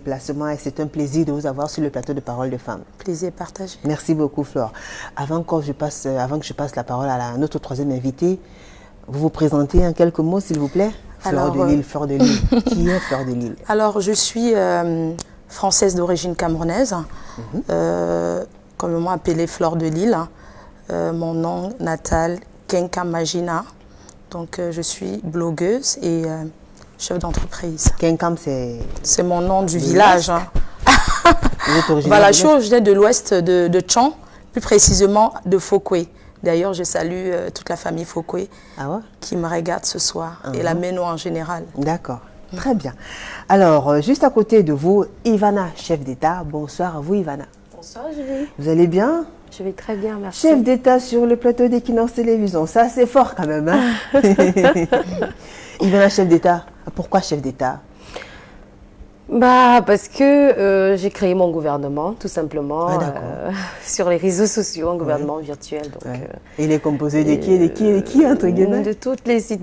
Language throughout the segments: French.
déplacement et c'est un plaisir de vous avoir sur le plateau de Parole de Femmes. Plaisir partagé. Merci beaucoup Flore. Avant que je passe la parole à notre troisième invitée, vous vous présentez en quelques mots s'il vous plaît. Fleur de Lille, Fleur de Lille. Qui est Fleur de Lille? Alors je suis française d'origine camerounaise, communément appelée Fleur de Lille. Mon nom natal, Kenka Magina. Donc je suis blogueuse et chef d'entreprise. Kenkam, c'est mon nom du village. Hein. Voilà, je suis originaire de l'ouest de Tchon, plus précisément de Fokwe. D'ailleurs, je salue toute la famille Fokwe qui me regarde ce soir et la Méno en général. D'accord, très bien. Alors, juste à côté de vous, Ivana, chef d'État. Bonsoir à vous, Ivana. Bonsoir, Julie. Vous allez bien? Je vais très bien, merci. Chef d'État sur le plateau d'Equinox Télévision, ça c'est fort quand même. Hein? Ivana, chef d'État. Pourquoi chef d'État? Parce que j'ai créé mon gouvernement, tout simplement, sur les réseaux sociaux, un gouvernement virtuel. Donc, il est composé de qui, entre guillemets? De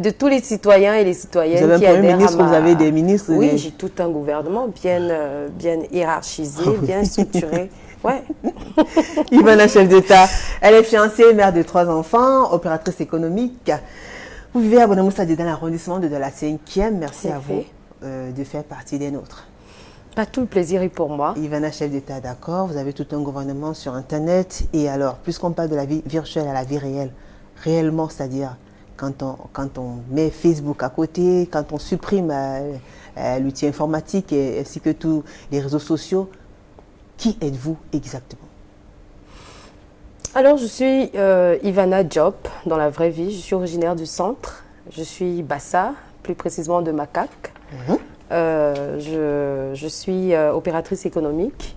tous les citoyens et les citoyennes vous avez un premier ministre, vous avez des ministres? Oui, j'ai tout un gouvernement bien hiérarchisé, bien structuré. Ouais. Ivana, chef d'État. Elle est fiancée, mère de 3 enfants, opératrice économique. Vous vivez à Bonamoussa dans l'arrondissement de la 5e. Merci à vous de faire partie des nôtres. Pas tout le plaisir est pour moi. Ivana, chef d'État, d'accord. Vous avez tout un gouvernement sur Internet. Et alors, puisqu'on parle de la vie virtuelle à la vie réelle, réellement, c'est-à-dire quand on met Facebook à côté, quand on supprime l'outil informatique ainsi que tous les réseaux sociaux, qui êtes-vous exactement? Alors, je suis Ivana Diop dans la vraie vie. Je suis originaire du centre. Je suis Bassa, plus précisément de Macaque. Je suis opératrice économique,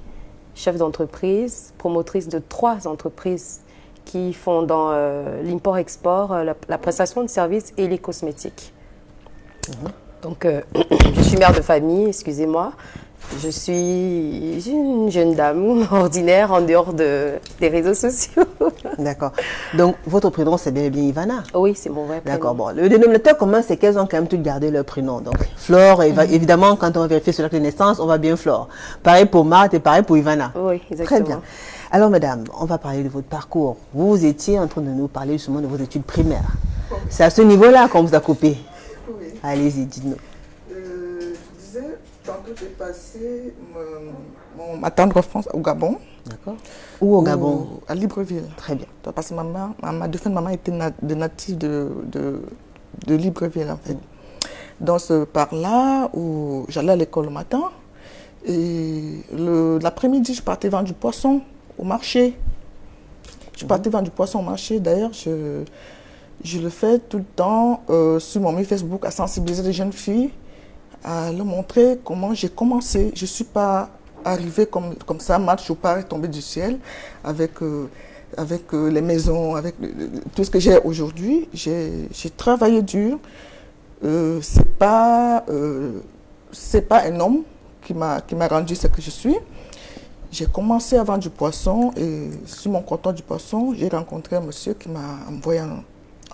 chef d'entreprise, promotrice de 3 entreprises qui font dans l'import-export, la prestation de services et les cosmétiques. Donc, je suis mère de famille, excusez-moi. Je suis une jeune dame ordinaire en dehors des réseaux sociaux. D'accord. Donc, votre prénom, c'est bien Ivana? Oui, c'est mon vrai prénom. D'accord. Bon, le dénominateur commun, c'est qu'elles ont quand même toutes gardé leur prénom. Donc, Flore, évidemment, quand on va vérifier sur l'acte de naissance, on va bien Flore. Pareil pour Marthe et pareil pour Ivana. Oui, exactement. Très bien. Alors, madame, on va parler de votre parcours. Vous étiez en train de nous parler justement de vos études primaires. C'est à ce niveau-là qu'on vous a coupé. Oui. Allez-y, dites-nous. Tantôt, j'ai passé ma tendre enfance au Gabon. D'accord. Où au Gabon? À Libreville. Très bien. Parce que ma défunte maman était native de Libreville, en fait. Donc, par là, où j'allais à l'école le matin. Et l'après-midi, je partais vendre du poisson au marché. Je partais vendre du poisson au marché. D'ailleurs, je le fais tout le temps sur mon mail Facebook à sensibiliser les jeunes filles, à leur montrer comment j'ai commencé. Je ne suis pas arrivée comme ça, match ou pas, tombée du ciel, avec les maisons, avec tout ce que j'ai aujourd'hui. J'ai travaillé dur. C'est pas un homme qui m'a rendu ce que je suis. J'ai commencé à vendre du poisson et sur mon comptoir du poisson, j'ai rencontré un monsieur qui m'a envoyé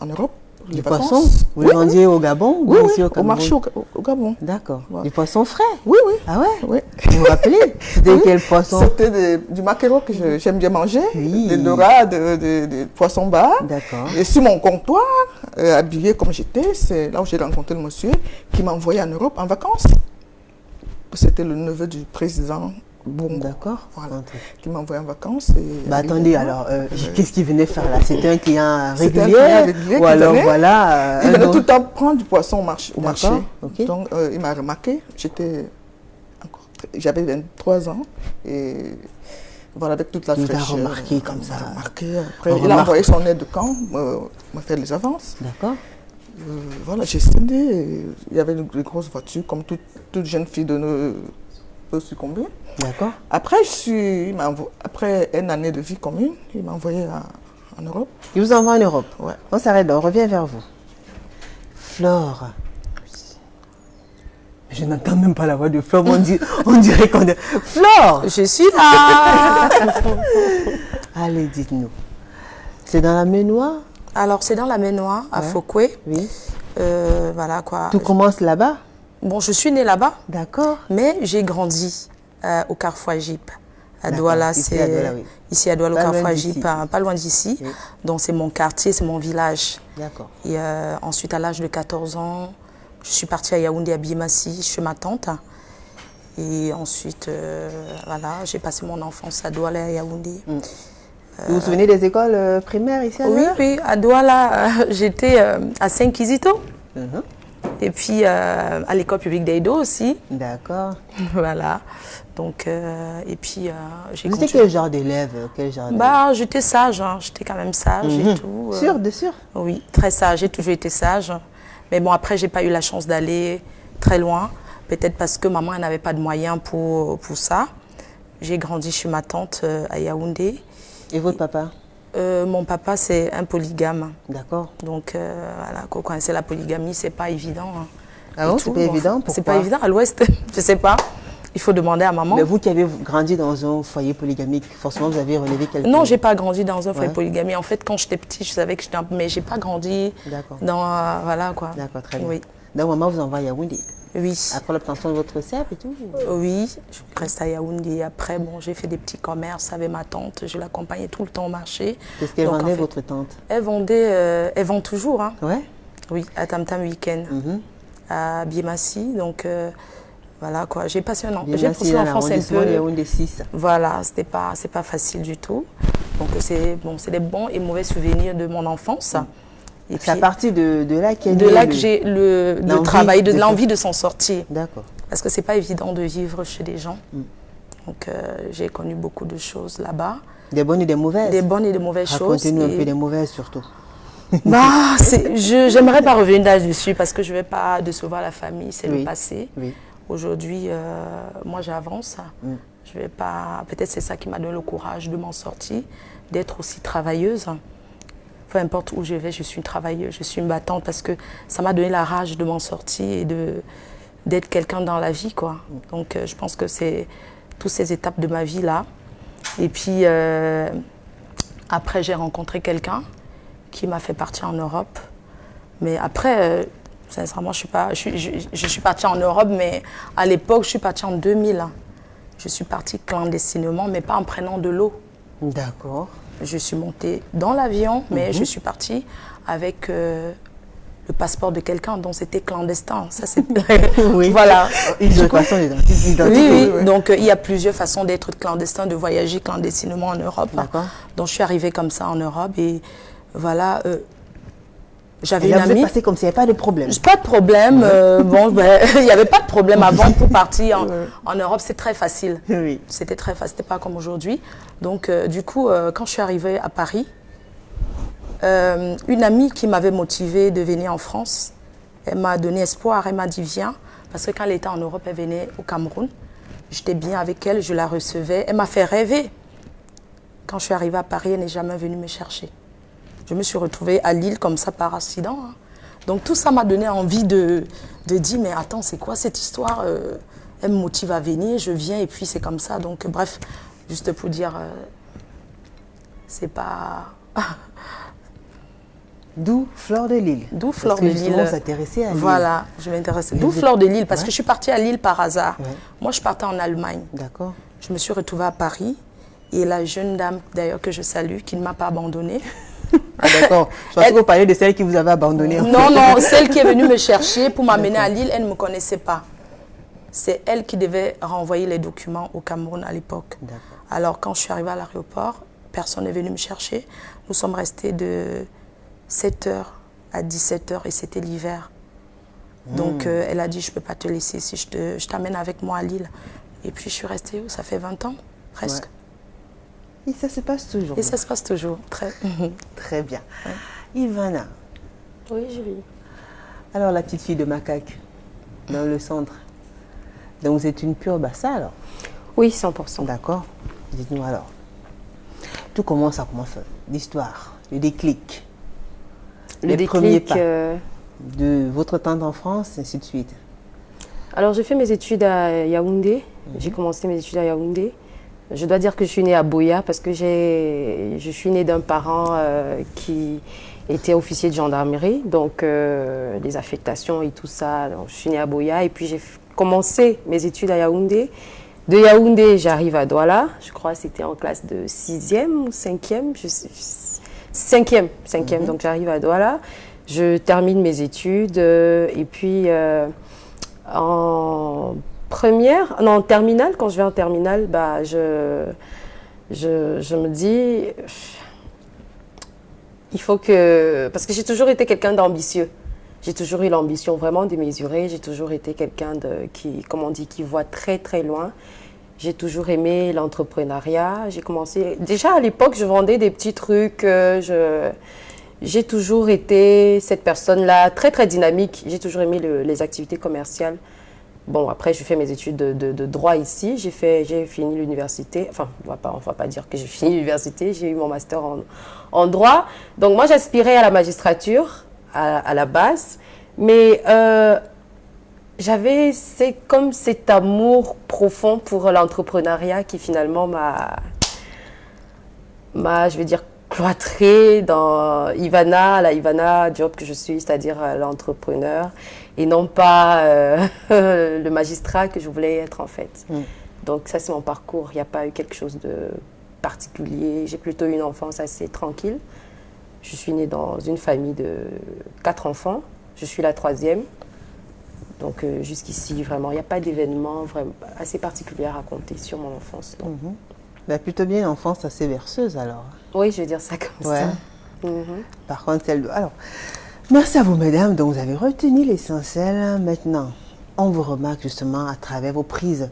en Europe. Du poisson? Vous le vendiez au Gabon? Oui, au marché au Gabon. D'accord. Ouais. Du poisson frais? Oui, oui. Ah ouais? Oui. Vous vous rappelez? C'était quel poisson? C'était du maquereau que j'aime bien manger, des dorades, des poissons bas. D'accord. Et sur mon comptoir, habillé comme j'étais, c'est là où j'ai rencontré le monsieur qui m'a envoyé en Europe en vacances. C'était le neveu du président Bongo. D'accord. Voilà. Qui m'a envoyé en vacances. Attendez, alors, qu'est-ce qu'il venait faire là? C'était un client régulier? C'était un client régulier ou alors, voilà. Il venait tout le temps prendre du poisson au marché. Okay. Donc, il m'a remarqué. J'avais 23 ans. Et voilà, avec toute la fraîcheur. Il t'a remarqué comme ça. Après, il a envoyé son aide de camp, m'a fait les avances. D'accord. Voilà, j'ai signé. Il y avait une grosse voiture, comme toute jeune fille de nous peut succomber. D'accord. Après, après une année de vie commune, il m'a envoyé en Europe. Il vous envoie en Europe? Ouais. On s'arrête là, on revient vers vous. Flore. Je n'entends même pas la voix de Flore, on dirait qu'on est... Flore! Je suis là. Allez, dites-nous. C'est dans la Ménois? Alors, c'est dans la Ménois, à Fokwe. Oui. Voilà quoi. Tout commence là-bas? Bon, je suis née là-bas. D'accord. Mais j'ai grandi au Carrefour Agip. À Douala, c'est ici à Douala, au Carrefour Agip, pas loin d'ici. Oui. Donc c'est mon quartier, c'est mon village. D'accord. Et ensuite, à l'âge de 14 ans, je suis partie à Yaoundé, à Biémassi, chez ma tante. Et ensuite, voilà, j'ai passé mon enfance à Douala, à Yaoundé. Vous vous souvenez des écoles primaires ici à Douala? Oui, à Douala, j'étais à Saint-Kizito. Et puis à l'école publique d'Edo aussi. D'accord. Voilà. Donc, et puis j'ai continué. Vous étiez quel genre d'élève? J'étais sage, hein. J'étais quand même sage et tout. Sûr, de sûr? Oui, très sage. J'ai toujours été sage. Mais bon, après, j'ai pas eu la chance d'aller très loin. Peut-être parce que maman n'avait pas de moyens pour ça. J'ai grandi chez ma tante à Yaoundé. Et votre papa? Mon papa, c'est un polygame. D'accord. Donc, voilà, quand vous connaissez la polygamie, c'est pas évident. Hein, ah bon, c'est pas évident? Pourquoi? C'est pas évident à l'Ouest, je sais pas. Il faut demander à maman. Mais vous qui avez grandi dans un foyer polygamique, forcément vous avez relevé quelque chose? Non, j'ai pas grandi dans un foyer polygamique. En fait, quand j'étais petite, je savais que j'étais mais j'ai pas grandi dans... voilà quoi. D'accord, très bien. Oui. Donc maman vous envoie à Yaoundé? Oui. Après l'obtention de votre CEP et tout? Oui, je reste à Yaoundé. Après, bon, j'ai fait des petits commerces avec ma tante. Je l'accompagnais tout le temps au marché. Qu'est-ce qu'elle vendait, votre tante? Elle vendait, elle vend toujours. Hein. Ouais? Oui, à Tam Tam Week-end, à Biémassi. Donc, voilà quoi. J'ai passé un an. J'ai passé l'enfance un peu. Yaoundé 6. Voilà, c'est pas facile du tout. Donc, c'est des bons et mauvais souvenirs de mon enfance. Et c'est à partir de là qu'il y a de là que j'ai le travail, l'envie de s'en sortir. D'accord. Parce que c'est pas évident de vivre chez des gens. Donc j'ai connu beaucoup de choses là-bas. Des bonnes et des mauvaises. Des bonnes et des mauvaises choses. Racontez-nous un peu des mauvaises surtout. J'aimerais pas revenir là-dessus parce que je vais pas décevoir la famille, c'est le passé. Oui. Aujourd'hui, moi j'avance. Je vais pas. Peut-être c'est ça qui m'a donné le courage de m'en sortir, d'être aussi travailleuse. Peu importe où je vais, je suis une travailleuse, je suis une battante parce que ça m'a donné la rage de m'en sortir et d'être quelqu'un dans la vie, quoi. Donc, je pense que c'est toutes ces étapes de ma vie là. Et puis, après, j'ai rencontré quelqu'un qui m'a fait partir en Europe. Mais après, sincèrement, je suis partie en Europe, mais à l'époque, je suis partie en 2000. Je suis partie clandestinement, mais pas en prenant de l'eau. D'accord. Je suis montée dans l'avion, mais je suis partie avec le passeport de quelqu'un, donc c'était clandestin. Ça, c'est... oui. Voilà. Oui. Donc, il y a plusieurs façons d'être clandestin, de voyager clandestinement en Europe. D'accord. Donc, je suis arrivée comme ça en Europe et voilà... j'avais une amie. Vous êtes passée comme s'il n'y avait pas de problème. Pas de problème. Il n'y avait pas de problème avant pour partir en Europe. C'est très facile. Oui. C'était très facile. C'était pas comme aujourd'hui. Donc, du coup, quand je suis arrivée à Paris, une amie qui m'avait motivée de venir en France, elle m'a donné espoir. Elle m'a dit viens. Parce que quand elle était en Europe, elle venait au Cameroun. J'étais bien avec elle, je la recevais. Elle m'a fait rêver. Quand je suis arrivée à Paris, elle n'est jamais venue me chercher. Je me suis retrouvée à Lille comme ça par accident. Hein. Donc tout ça m'a donné envie de dire, mais attends, c'est quoi cette histoire? Elle me motive à venir, je viens et puis c'est comme ça. Donc bref, juste pour dire, c'est pas... D'où Fleur de Lille. D'où Fleur de Lille. Vous s'intéressez à Lille. Voilà, je m'intéressais. D'où Fleur de Lille, parce que je suis partie à Lille par hasard. Moi, je partais en Allemagne. D'accord. Je me suis retrouvée à Paris. Et la jeune dame, d'ailleurs, que je salue, qui ne m'a pas abandonnée. Ah d'accord. Je pensais que vous parliez de celle qui vous avait abandonnée. Non, non, celle qui est venue me chercher pour m'amener à Lille, elle ne me connaissait pas. C'est elle qui devait renvoyer les documents au Cameroun à l'époque. Alors, quand je suis arrivée à l'aéroport, personne n'est venu me chercher. Nous sommes restés de 7h à 17h et c'était l'hiver. Donc, elle a dit, je ne peux pas te laisser si je t'amène avec moi à Lille. Et puis, je suis restée, ça fait 20 ans, presque. Et ça se passe toujours. Et ça se passe toujours. Très bien. Ivana. Oui, Julie. Alors, la petite fille de Macaque, dans le centre. Donc, vous êtes une pure Bassa, alors? Oui, 100%. D'accord. Dites-nous alors. Tout commence, ça commence. L'histoire, le déclic. Les premiers pas de votre tante en France, ainsi de suite. Alors, j'ai fait mes études à Yaoundé. J'ai commencé mes études à Yaoundé. Je dois dire que je suis née à Boya parce que je suis née d'un parent qui était officier de gendarmerie, donc des affectations et tout ça. Donc, je suis née à Boya et puis j'ai commencé mes études à Yaoundé. De Yaoundé, j'arrive à Douala. Je crois que c'était en classe de 6e ou 5e. 5e. Donc j'arrive à Douala. Je termine mes études et puis en terminale, quand je vais en terminale, bah, je me dis, il faut que... Parce que j'ai toujours été quelqu'un d'ambitieux. J'ai toujours eu l'ambition vraiment démesurée. J'ai toujours été quelqu'un qui, comme on dit, qui voit très très loin. J'ai toujours aimé l'entrepreneuriat. J'ai commencé... Déjà à l'époque, je vendais des petits trucs. J'ai toujours été cette personne-là, très très dynamique. J'ai toujours aimé les activités commerciales. Bon, après, je fais mes études de droit ici. J'ai fini l'université. Enfin, on va pas dire que j'ai fini l'université. J'ai eu mon master en droit. Donc, moi, j'aspirais à la magistrature à la base. Mais j'avais comme cet amour profond pour l'entrepreneuriat qui finalement je vais dire, cloîtré dans la Ivana job que je suis, c'est-à-dire l'entrepreneur, et non pas le magistrat que je voulais être en fait. Donc ça, c'est mon parcours. Il n'y a pas eu quelque chose de particulier. J'ai plutôt eu une enfance assez tranquille. Je suis née dans une famille de 4 enfants. Je suis la 3e. Donc jusqu'ici, vraiment, il n'y a pas d'événement assez particulier à raconter sur mon enfance. Bah, plutôt bien une enfance assez berceuse alors. Oui, je vais dire ça comme ça. Par contre, alors, merci à vous mesdames, donc vous avez retenu l'essentiel. Maintenant, on vous remarque justement à travers vos prises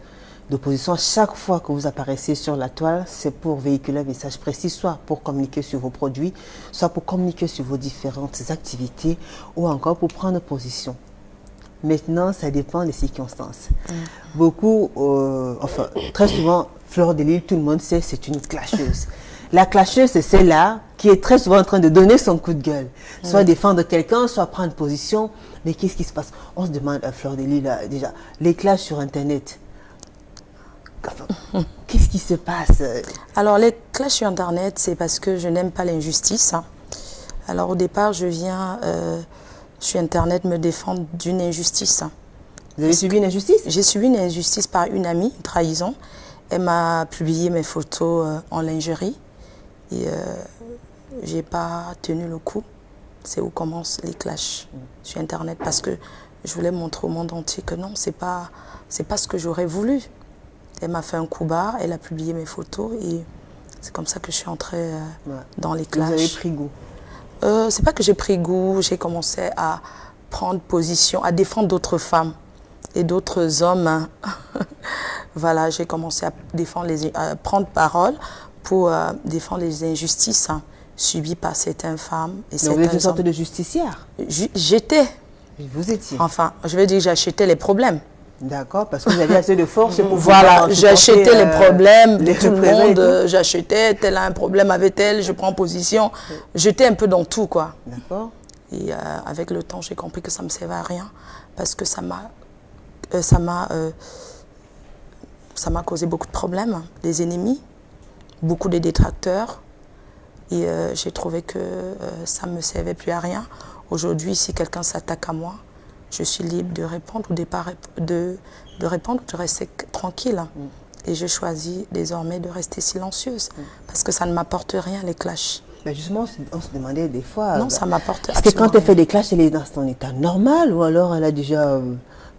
d'opposition. Chaque fois que vous apparaissez sur la toile, c'est pour véhiculer un message précis, soit pour communiquer sur vos produits, soit pour communiquer sur vos différentes activités, ou encore pour prendre position. Maintenant, ça dépend des circonstances. Beaucoup, enfin, très souvent, Fleur de Lys, tout le monde sait, c'est une clasheuse. La clasheuse, c'est celle-là qui est très souvent en train de donner son coup de gueule. Soit défendre quelqu'un, soit prendre position. Mais qu'est-ce qui se passe? On se demande à Fleur de Lys, là, déjà, les clashs sur Internet. Enfin, qu'est-ce qui se passe? Alors, les clashs sur Internet, c'est parce que je n'aime pas l'injustice. Alors, au départ, je viens sur Internet me défendre d'une injustice. Vous avez subi une injustice? J'ai subi une injustice par une amie, une trahison. Elle m'a publié mes photos en lingerie et je n'ai pas tenu le coup. C'est où commencent les clashs sur Internet parce que je voulais montrer au monde entier que non, c'est pas ce que j'aurais voulu. Elle m'a fait un coup bas, elle a publié mes photos et c'est comme ça que je suis entrée dans les clashs. Vous avez pris goût? C'est pas que j'ai pris goût, j'ai commencé à prendre position, à défendre d'autres femmes et d'autres hommes. Voilà, j'ai commencé à prendre parole pour défendre les injustices subies par certaines femmes et certains hommes. Donc vous êtes une sorte de justicière? J'étais. Vous étiez? Enfin, je vais dire que j'achetais les problèmes. D'accord, parce que vous aviez assez de force pour voilà, j'achetais les problèmes de tout le monde. J'achetais, tel a un problème avec elle, je prends position. J'étais un peu dans tout, quoi. D'accord. Et avec le temps, j'ai compris que ça ne me servait à rien parce que ça m'a causé beaucoup de problèmes, des ennemis, beaucoup de détracteurs. Et j'ai trouvé que ça ne me servait plus à rien. Aujourd'hui, si quelqu'un s'attaque à moi, je suis libre de répondre ou de répondre ou de rester tranquille. Et je choisis désormais de rester silencieuse parce que ça ne m'apporte rien, les clashs. Ben justement, on se demandait des fois... Non, ça m'apporte Parce que quand elle fait des clashs, elle est dans son état normal ou alors elle a déjà...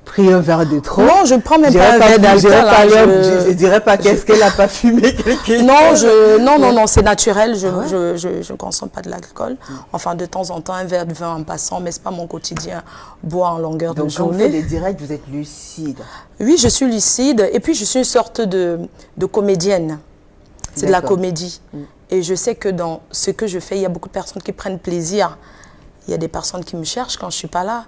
pris un verre de trop. Non, je ne prends même pas un verre d'alcool. Je ne dirais pas qu'est-ce qu'elle n'a pas fumé. Non, c'est naturel. Je ne consomme pas de l'alcool. Enfin, de temps en temps, un verre de vin en passant, mais ce n'est pas mon quotidien. Boire en longueur de journée. Donc, quand vous faites des directs, vous êtes lucide. Oui, je suis lucide. Et puis, je suis une sorte de comédienne. C'est de la comédie. Et je sais que dans ce que je fais, il y a beaucoup de personnes qui prennent plaisir. Il y a des personnes qui me cherchent quand je ne suis pas là.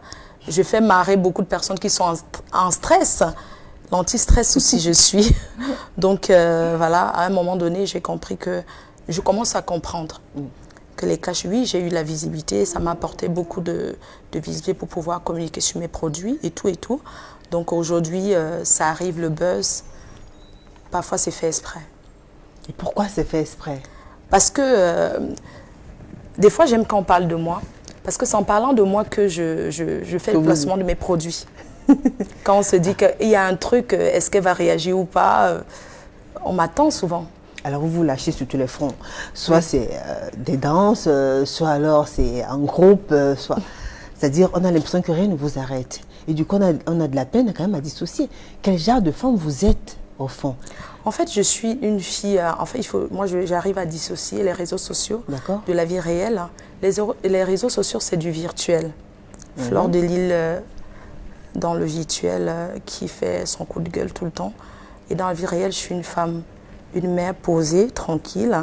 Je fais marrer beaucoup de personnes qui sont en stress. L'anti-stress aussi, je suis. Donc, voilà, à un moment donné, j'ai compris que... Je commence à comprendre que les clashs, oui, j'ai eu la visibilité. Ça m'a apporté beaucoup de visibilité pour pouvoir communiquer sur mes produits et tout et tout. Donc, aujourd'hui, ça arrive, le buzz. Parfois, c'est fait exprès. Et pourquoi c'est fait exprès? Parce que des fois, j'aime quand on parle de moi. Parce que c'est en parlant de moi que je fais le placement de mes produits. Quand on se dit qu'il y a un truc, est-ce qu'elle va réagir ou pas, on m'attend souvent. Alors, vous vous lâchez sur tous les fronts. Soit c'est des danses, soit alors c'est en groupe, soit... C'est-à-dire, on a l'impression que rien ne vous arrête. Et du coup, on a de la peine quand même à dissocier. Quel genre de femme vous êtes, au fond? En fait, je suis une fille... en fait, moi, j'arrive à dissocier les réseaux sociaux de la vie réelle. Les réseaux sociaux, c'est du virtuel. Fleur de Lille, dans le virtuel, qui fait son coup de gueule tout le temps. Et dans la vie réelle, je suis une femme, une mère posée, tranquille,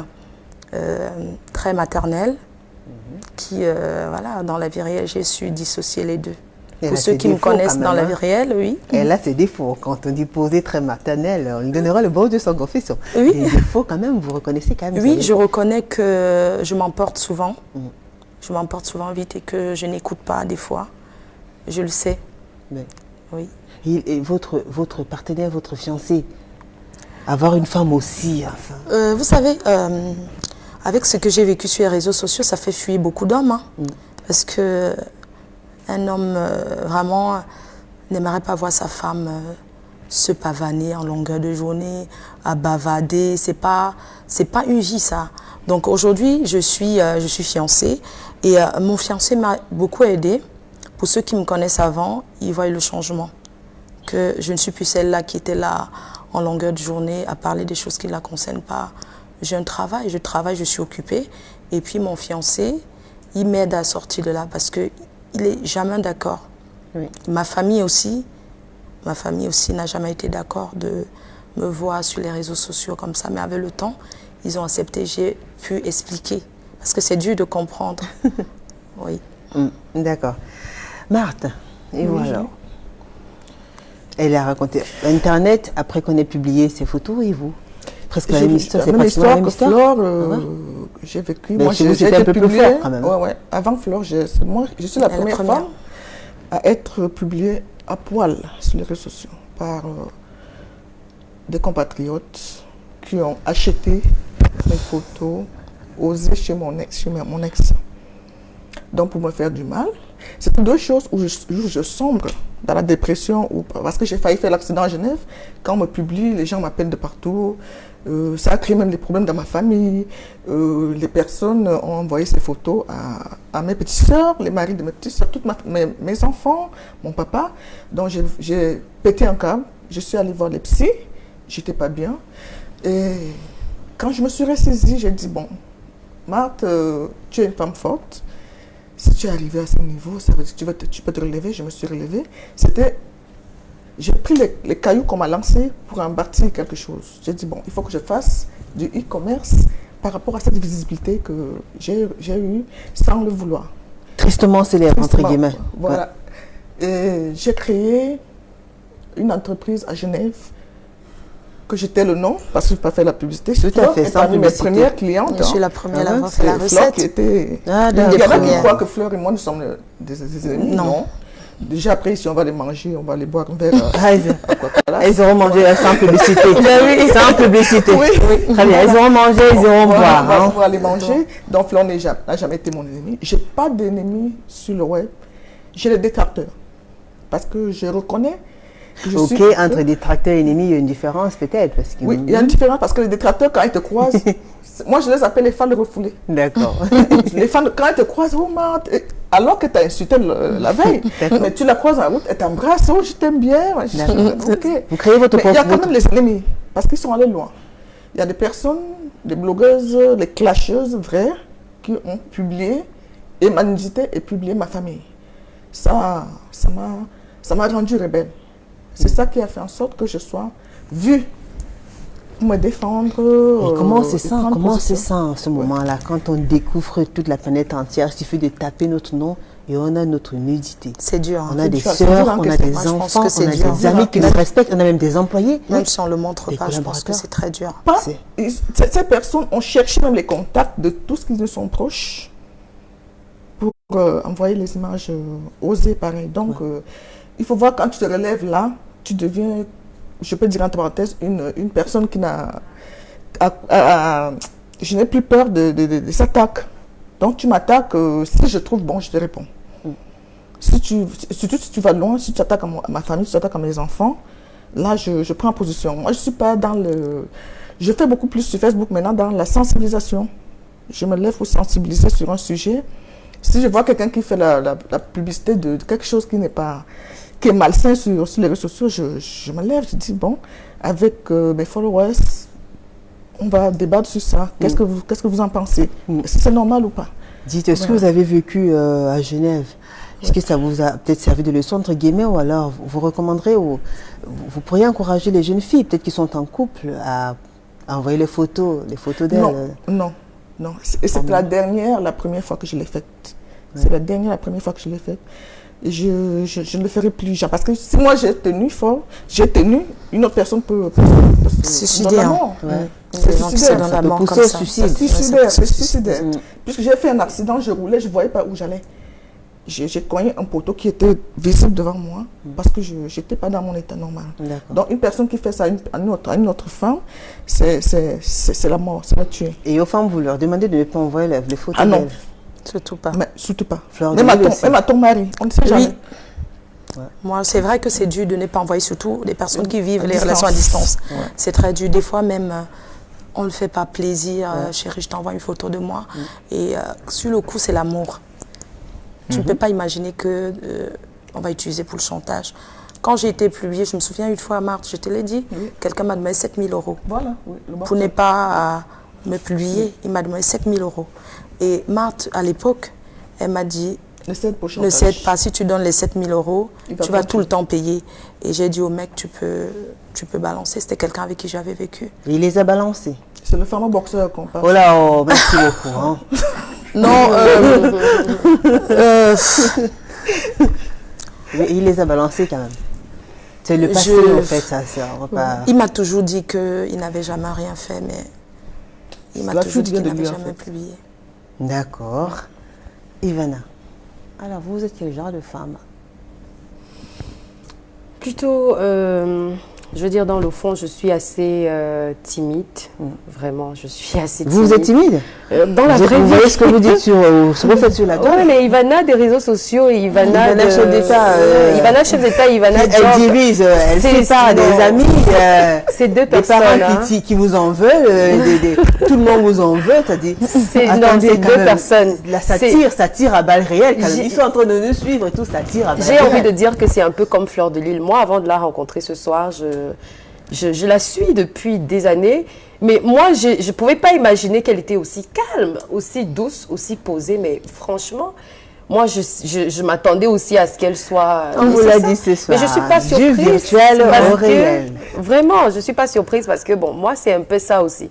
très maternelle, qui, voilà, dans la vie réelle, j'ai su dissocier les deux. Pour ceux qui me connaissent dans la vie réelle, oui. Et là, c'est défaut. Quand on dit posée très maternelle, on lui donnera le bon de son confession. Oui. Les défauts, quand même, vous reconnaissez quand même. Oui, je reconnais que je m'emporte souvent. Je m'emporte souvent vite et que je n'écoute pas des fois. Je le sais. Mais, oui. Et votre partenaire, votre fiancé, avoir une femme aussi, enfin... Vous savez, avec ce que j'ai vécu sur les réseaux sociaux, ça fait fuir beaucoup d'hommes. Hein, parce que un homme vraiment n'aimerait pas voir sa femme se pavaner en longueur de journée, à bavader. C'est pas une vie, ça. Donc aujourd'hui, je suis fiancée et mon fiancé m'a beaucoup aidée. Pour ceux qui me connaissent avant, ils voient le changement. Que je ne suis plus celle-là qui était là en longueur de journée à parler des choses qui ne la concernent pas. J'ai un travail, je suis occupée. Et puis mon fiancé, il m'aide à sortir de là parce qu'il n'est jamais d'accord. Oui. Ma famille aussi n'a jamais été d'accord de me voir sur les réseaux sociaux comme ça. Mais avec le temps, ils ont accepté, j'ai pu expliquer. Parce que c'est dur de comprendre. Oui. D'accord. Marthe, et voilà. Elle a raconté Internet, après qu'on ait publié ses photos, et vous? Presque la même histoire, c'est pratiquement la même histoire. Flore, j'ai vécu. Mais moi, j'ai été un peu plus fort quand même. Ouais. Avant Flore, je suis la première femme à être publiée à poil sur les réseaux sociaux par des compatriotes qui ont acheté mes photos, osé chez mon ex. Donc pour me faire du mal. C'est deux choses où je sombre dans la dépression, parce que j'ai failli faire l'accident à Genève. Quand on me publie, les gens m'appellent de partout. Ça a créé même des problèmes dans ma famille. Les personnes ont envoyé ces photos à mes petites sœurs, les maris de mes petites sœurs, mes enfants, mon papa. Donc j'ai pété un câble. Je suis allée voir les psys. J'étais pas bien. Et quand je me suis ressaisie, j'ai dit, bon, Marthe, tu es une femme forte. Si tu es arrivé à ce niveau, ça veut dire que tu peux te relever. Je me suis relevée. J'ai pris les cailloux qu'on m'a lancés pour en bâtir quelque chose. J'ai dit, bon, il faut que je fasse du e-commerce par rapport à cette visibilité que j'ai eue sans le vouloir. Tristement célèbre, entre guillemets. Voilà. Et j'ai créé une entreprise à Genève que j'étais le nom, parce que je n'ai pas fait la publicité. Tout à fait, sans publicité. Mes premières clientes. Je suis la première à avoir fait la recette. Fleur qui était... il y en a qui croient que Fleur et moi, nous sommes des ennemis. Non. Déjà après, si on va les manger, on va les boire un verre. Ils auront mangé sans publicité. Sans publicité. Oui. Très bien, ils auront mangé, ils auront boire. On va les manger. Donc Fleur n'a jamais été mon ennemi. Je n'ai pas d'ennemis sur le web. J'ai les détracteurs. Parce que je reconnais que entre détracteurs et ennemis, il y a une différence peut-être. Oui, il y a une différence parce que les détracteurs, quand ils te croisent, moi je les appelle les fans refoulés. D'accord. Les fans, quand ils te croisent, oh Marthe, alors que tu as insulté la veille, mais tu la croises en route, elle t'embrasse, oh je t'aime bien. Okay. Vous créez votre propre... Mais il y a quand même les ennemis, parce qu'ils sont allés loin. Il y a des personnes, des blogueuses, des clasheuses vraies, qui ont publié, et ma nudité et publié ma famille. Ça m'a rendu rebelle. C'est ça qui a fait en sorte que je sois vue pour me défendre. Et comment c'est ça en ce moment-là, quand on découvre toute la planète entière, il suffit de taper notre nom et on a notre nudité. C'est dur. On a des sœurs, on a des enfants, on a des amis qui nous respectent, on a même des employés. Même si on ne le montre pas, je pense que c'est très dur. Ces personnes ont cherché même les contacts de tous ceux qui nous sont proches pour envoyer les images osées pareil. Donc, il faut voir quand tu te relèves là, tu deviens, je peux dire entre parenthèses, une personne qui n'a... je n'ai plus peur des attaques. Donc tu m'attaques, si je trouve bon, je te réponds. Surtout si tu vas loin, si tu t'attaques à ma famille, si tu t'attaques à mes enfants, là, je prends position. Moi, je ne suis pas dans le... Je fais beaucoup plus sur Facebook maintenant dans la sensibilisation. Je me lève pour sensibiliser sur un sujet. Si je vois quelqu'un qui fait la publicité de quelque chose qui est malsain sur les réseaux sociaux, je me lève, je dis, bon, avec mes followers, on va débattre sur ça. Qu'est-ce que vous en pensez? Est-ce que c'est normal ou pas? Dites, est-ce que vous avez vécu à Genève? Est-ce que ça vous a peut-être servi de leçon, entre guillemets, ou alors vous recommanderez, ou vous pourriez encourager les jeunes filles, peut-être qui sont en couple, à envoyer les photos d'elles? Non. Et c'est la première fois que je l'ai faite. Ouais. C'est la première fois que je l'ai faite. Et je ne le ferai plus. Parce que si moi j'ai tenu, une autre personne peut se suicider. C'est suicidaire. Ça peut pousser au suicide. C'est suicidaire. Puisque j'ai fait un accident, je roulais, je ne voyais pas où j'allais. J'ai cogné un poteau qui était visible devant moi parce que je n'étais pas dans mon état normal. Donc une personne qui fait ça à une autre femme, c'est la mort, ça va tuer. Et aux femmes, vous leur demandez de ne pas envoyer les photos? Ah non. Surtout pas. Mais, surtout pas. Même à ton mari, on ne sait jamais. Ouais. Moi, c'est vrai que c'est dur de ne pas envoyer, surtout les personnes qui vivent les relations à distance. Ouais. C'est très dur. Des fois même, on ne le fait pas plaisir. Chérie, je t'envoie une photo de moi. Et sur le coup, c'est l'amour. Tu ne peux pas imaginer que on va utiliser pour le chantage. Quand j'ai été publiée, je me souviens une fois à Marthe, je te l'ai dit, quelqu'un m'a demandé 7 000 €. Voilà, pour ne pas me publier, il m'a demandé 7 000 €. Et Marthe, à l'époque, elle m'a dit, ne cède pas, si tu donnes les 7 000 €, tu vas tout le temps payer. Et j'ai dit au mec, tu peux balancer. C'était quelqu'un avec qui j'avais vécu. Et il les a balancés. C'est le fameux boxeur qu'on parle. Oh là, merci beaucoup. Hein. Non, il les a balancés quand même. C'est le passé en fait, ça. Il m'a toujours dit qu'il n'avait jamais rien fait, mais il m'a toujours dit qu'il n'avait jamais publié. D'accord. Ivana, alors vous êtes quel genre de femme? Plutôt, je veux dire, dans le fond, je suis assez timide. Vraiment, je suis assez timide. Vous êtes timide? Dans la vraie vie. Vous voyez ce que vous dites sur la toile? Oui, mais Ivana des réseaux sociaux, Ivana chef d'État. Ivana chef d'État, Ivana elle divise, elle sépare des amis. C'est deux personnes. Des parents qui vous en veulent, tout le monde vous en veut. C'est deux personnes. Ça tire à balles réelles. Ils sont en train de nous suivre et tout, ça tire à balles réelles. J'ai envie de dire que c'est un peu comme Fleur de Lys. Moi, avant de la rencontrer ce soir, je la suis depuis des années. Mais moi, je ne pouvais pas imaginer qu'elle était aussi calme, aussi douce, aussi posée. Mais franchement, moi, je m'attendais aussi à ce qu'elle soit... On vous l'a dit ce soir. Mais je ne suis pas surprise. Du virtuel au réel. Vraiment, je ne suis pas surprise parce que, bon, moi, c'est un peu ça aussi.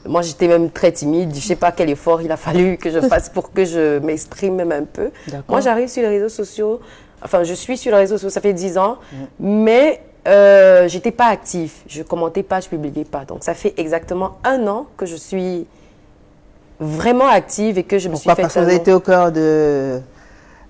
Moi, j'étais même très timide. Je ne sais pas quel effort il a fallu que je fasse pour que je m'exprime même un peu. Moi, j'arrive sur les réseaux sociaux. Enfin, je suis sur les réseaux sociaux, ça fait 10 ans. Mais... je n'étais pas active, je ne commentais pas, je ne publiais pas. Donc, ça fait exactement 1 an que je suis vraiment active et que je me suis fait... Parce que vous avez été au cœur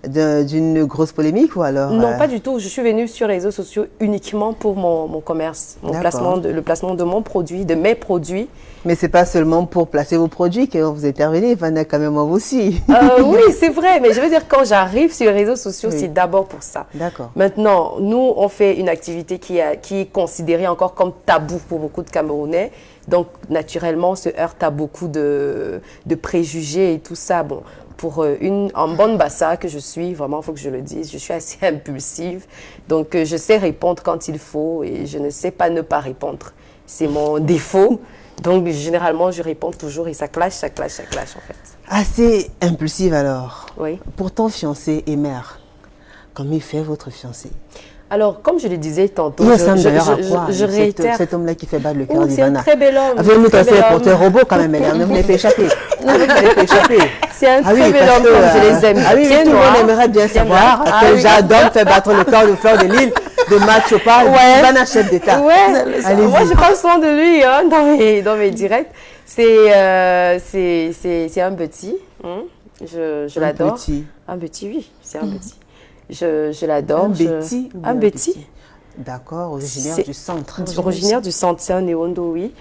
d'une grosse polémique ou alors... Non, pas du tout. Je suis venue sur les réseaux sociaux uniquement pour mon commerce, le placement de mon produit, de mes produits. Mais ce n'est pas seulement pour placer vos produits que vous intervenez, Ivana, quand même, vous aussi. Oui, c'est vrai. Mais je veux dire, quand j'arrive sur les réseaux sociaux, c'est d'abord pour ça. D'accord. Maintenant, nous, on fait une activité qui est considérée encore comme tabou pour beaucoup de Camerounais. Donc, naturellement, on se heurte à beaucoup de préjugés et tout ça. Bon, pour en bonne bassa que je suis, vraiment, il faut que je le dise, je suis assez impulsive. Donc, je sais répondre quand il faut et je ne sais pas ne pas répondre. C'est mon défaut. Donc, généralement, je réponds toujours et ça clash en fait. Assez impulsive alors. Oui. Pour ton fiancé et mère, comment il fait votre fiancé? Alors, comme je le disais tantôt, je réitère. Cet homme-là qui fait battre le cœur d'Ivana. C'est un très bel homme. Avez-vous passé pour tes robots quand même, elle ne voulait pas échapper. C'est un très bel homme, comme je les aime. Ah oui, tout le monde aimerait bien savoir que Jadon fait battre le cœur de Fleur de Lys, de Marthe Chopard, Ivana chef d'État. Ouais, moi je parle souvent de lui dans mes directs. C'est un petit, je l'adore. Un petit, oui, c'est un petit. Je l'adore. Un petit. D'accord, originaire du centre. Originaire du centre, c'est un Néondo, oui.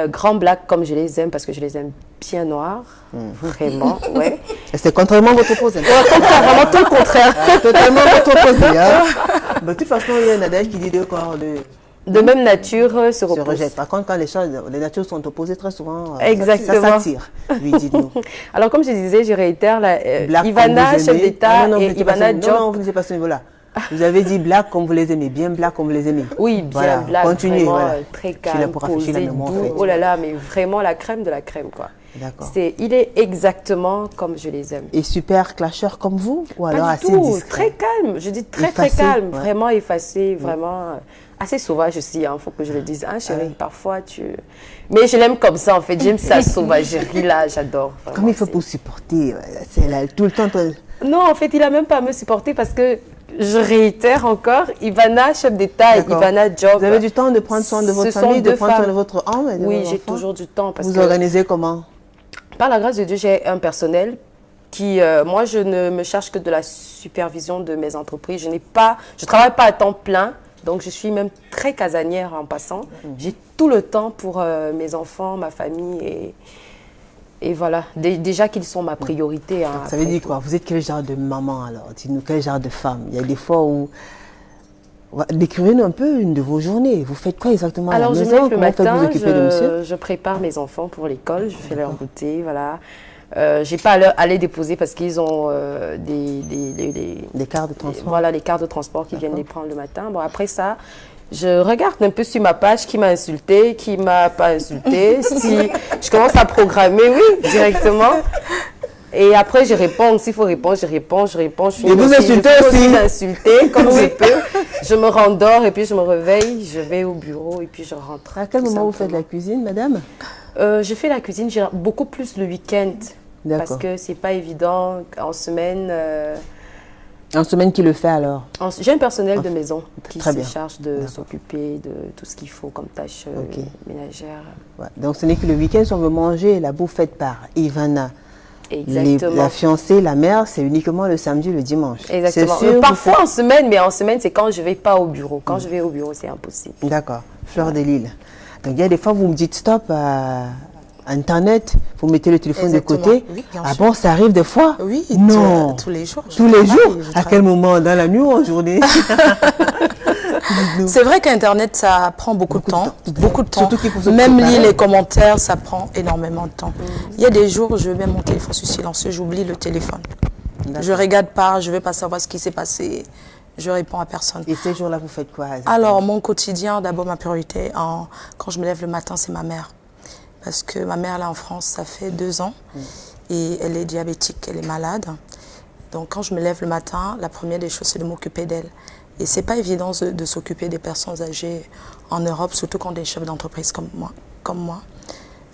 Grand black comme je les aime, parce que je les aime bien noirs. Vraiment, ouais. Et c'est contrairement à votre opposé. Vraiment tout le contraire. Totalement votre opposé. Hein. De toute façon, il y a un adage qui dit deux corps De même nature se se repoussent. rejettent. Par contre, quand les natures sont opposées, très souvent, Exactement. ça s'attire. Oui, dites-nous. Alors, comme je disais, je réitère, Black Ivana, comme vous chef aimez. d'État, Non, et vous Ivana n'étiez pas, non, Job. vous n'étiez pas à ce niveau-là. Vous avez dit black comme vous les aimez, bien black comme vous les aimez. Oui, bien Voilà, black, continuez, vraiment voilà. très Je suis là calme, pour rafraîchir la posé, mémoire, en doux. fait. Oh là là, mais vraiment la crème de la crème, quoi. D'accord. Il est exactement comme je les aime. Et super clasheur comme vous ou alors Pas du assez tout, discret? très calme. Je dis très Effacé, calme, ouais. vraiment effacé, vraiment assez sauvage aussi. Il faut que je le dise. Hein, chérie, Ouais. parfois tu. Mais je l'aime comme ça en fait. J'aime sa sauvagerie là, j'adore. vraiment, Comment il fait c'est- pour supporter? C'est là tout le temps. Non, en fait, il a même pas à me supporter parce que je réitère encore, Ivana, chef d'État, et D'accord. Ivana Job. Vous avez du temps de prendre soin de votre Ce sont famille, de deux prendre soin femmes. de votre homme et de Oui, vos j'ai enfants? toujours du temps parce Vous que organisez comment? par la grâce de Dieu, j'ai un personnel qui, moi, je ne me charge que de la supervision de mes entreprises. Je travaille pas à temps plein, donc je suis même très casanière en passant. J'ai tout le temps pour mes enfants, ma famille et voilà. Déjà qu'ils sont ma priorité. Hein, Ça veut après dire tout. quoi? Vous êtes quel genre de maman alors? Dites-nous quel genre de femme? Il y a des fois où... Décrivez-nous un peu une de vos journées. Vous faites quoi exactement à la Alors, je me maison? lève le Comment faites-vous matin, vous occuper de monsieur? je prépare mes enfants pour l'école, je fais leur goûter, voilà. J'ai pas à les déposer parce qu'ils ont Des quarts de transport? voilà, les cars de transport qui viennent les prendre le matin. Bon, après ça, je regarde un peu sur ma page qui m'a insulté, qui m'a pas insulté. Si je commence à programmer, oui, directement. Et après, je réponds. S'il faut répondre, je réponds. Je finis Et vous insultez je aussi? finis d'insulter comme je peux. Je me rendors et puis je me réveille. Je vais au bureau et puis je rentre. À quel tout moment vous faites simplement. la cuisine, madame? Je fais la cuisine beaucoup plus le week-end. Parce D'accord. que c'est pas évident en semaine. En semaine, qui le fait alors? J'ai un personnel de maison qui Très se bien. charge de D'accord. s'occuper de tout ce qu'il faut comme tâches Ok. ménagères. Ouais. Donc ce n'est que le week-end, si on veut manger la bouffe faite par Ivana. Exactement. La fiancée, la mère, c'est uniquement le samedi, le dimanche. Exactement. C'est sûr, Parfois en semaine, mais en semaine, c'est quand je vais pas au bureau. Quand je vais au bureau, c'est impossible. D'accord. Fleur de Lille. Donc il y a des fois, vous me dites stop à Internet, vous mettez le téléphone Exactement. de côté. Oui, bien Ah sûr. bon, ça arrive des fois? Oui, Non. tous les jours. je Tous les travaille, jours? je À travaille. quel moment? Dans la nuit ou en journée? C'est vrai qu'Internet, ça prend beaucoup de temps. Beaucoup de temps. Surtout qu'il faut se Même préparer. lire les commentaires, ça prend énormément de temps. Il y a des jours où je mets mon téléphone sur silencieux, j'oublie le téléphone. Je regarde pas, je ne veux pas savoir ce qui s'est passé. Je réponds à personne. Et ces jours-là, vous faites quoi exactement? Alors, mon quotidien, d'abord, ma priorité, quand je me lève le matin, c'est ma mère. Parce que ma mère, là, en France, ça fait 2 ans. Et elle est diabétique, elle est malade. Donc, quand je me lève le matin, la première des choses, c'est de m'occuper d'elle. Et c'est pas évident de s'occuper des personnes âgées en Europe, surtout quand on est chef d'entreprise comme moi.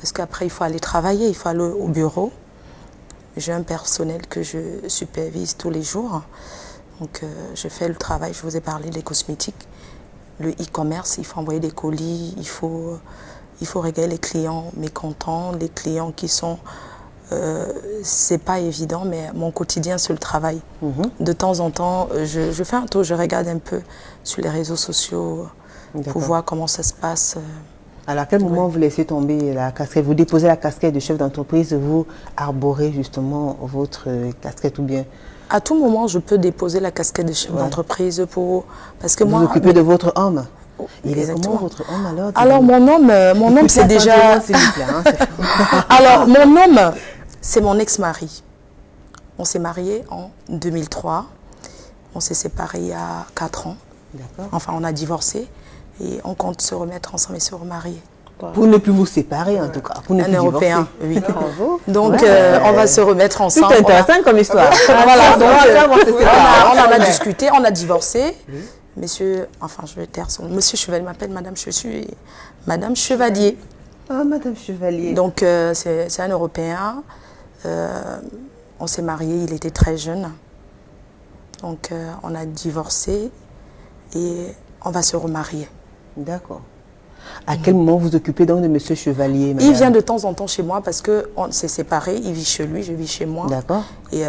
Parce qu'après, il faut aller travailler, il faut aller au bureau. J'ai un personnel que je supervise tous les jours. Donc, je fais le travail, je vous ai parlé des cosmétiques. Le e-commerce, il faut envoyer des colis, il faut régaler les clients mécontents, les clients qui sont... c'est pas évident, mais mon quotidien, c'est le travail. De temps en temps, je fais un tour, je regarde un peu sur les réseaux sociaux D'accord. pour voir comment ça se passe. Alors, à quel moment vous laissez tomber la casquette? Vous déposez la casquette de chef d'entreprise, vous arborez justement votre casquette ou bien À tout moment, je peux déposer la casquette de chef d'entreprise parce que vous moi... vous occupez de votre homme? Il est Exactement. comment votre homme alors? Alors, mon homme, c'est déjà... Attendez-moi, s'il vous plaît, hein, c'est- Alors, mon homme, c'est mon ex-mari. On s'est mariés en 2003. On s'est séparés il y a 4 ans. D'accord. Enfin, on a divorcé et on compte se remettre ensemble et se remarier. Pour ne plus vous séparer en tout cas. Pour ne Un plus Européen, divorcer. oui. Bravo. Donc, Ouais. on va se remettre C'est ensemble. intéressant comme histoire. Voilà, donc, on en a Ouais. discuté, on a divorcé. Monsieur, enfin, je vais taire son... Monsieur Chevalier m'appelle Madame, je suis Madame Chevalier. Ah, Madame Chevalier. Donc, c'est un Européen. On s'est mariés, il était très jeune. Donc, on a divorcé et on va se remarier. D'accord. À quel moment vous occupez donc de Monsieur Chevalier, madame? Il vient de temps en temps chez moi parce qu'on s'est séparés. Il vit chez lui, je vis chez moi. D'accord. Et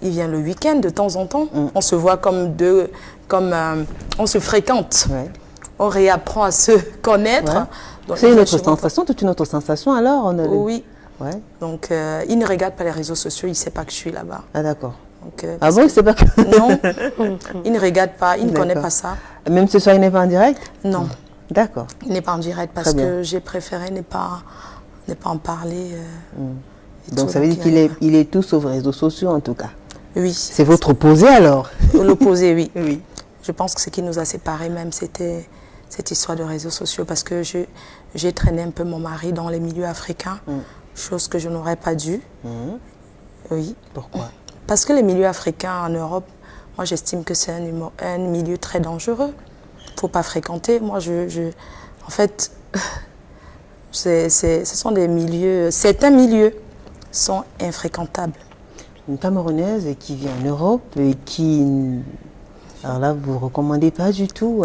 il vient le week-end de temps en temps. On se voit comme on se fréquente. Ouais. on réapprend à se connaître. Ouais. C'est une autre sensation, toute une autre sensation alors Oui. Ouais. Donc, il ne regarde pas les réseaux sociaux, il ne sait pas que je suis là-bas. Ah d'accord. Ah bon, il ne sait pas que... Non, il ne regarde pas, il ne connaît pas ça. Même ce soir, il n'est pas en direct? Non. D'accord. Il n'est pas en direct parce que j'ai préféré ne pas en parler. Donc ça veut dire qu'il est tout sauf réseaux sociaux en tout cas? Oui. C'est votre opposé alors? L'opposé, oui. Oui. Je pense que ce qui nous a séparés même, c'était cette histoire de réseaux sociaux parce que j'ai traîné un peu mon mari dans les milieux africains, chose que je n'aurais pas dû. Oui. Pourquoi? Parce que les milieux africains en Europe, moi j'estime que c'est un milieu très dangereux. Il ne faut pas fréquenter. Moi, en fait, ce sont des milieux, certains milieux sont infréquentables. Une Camerounaise qui vit en Europe et qui... Alors là, vous ne recommandez pas du tout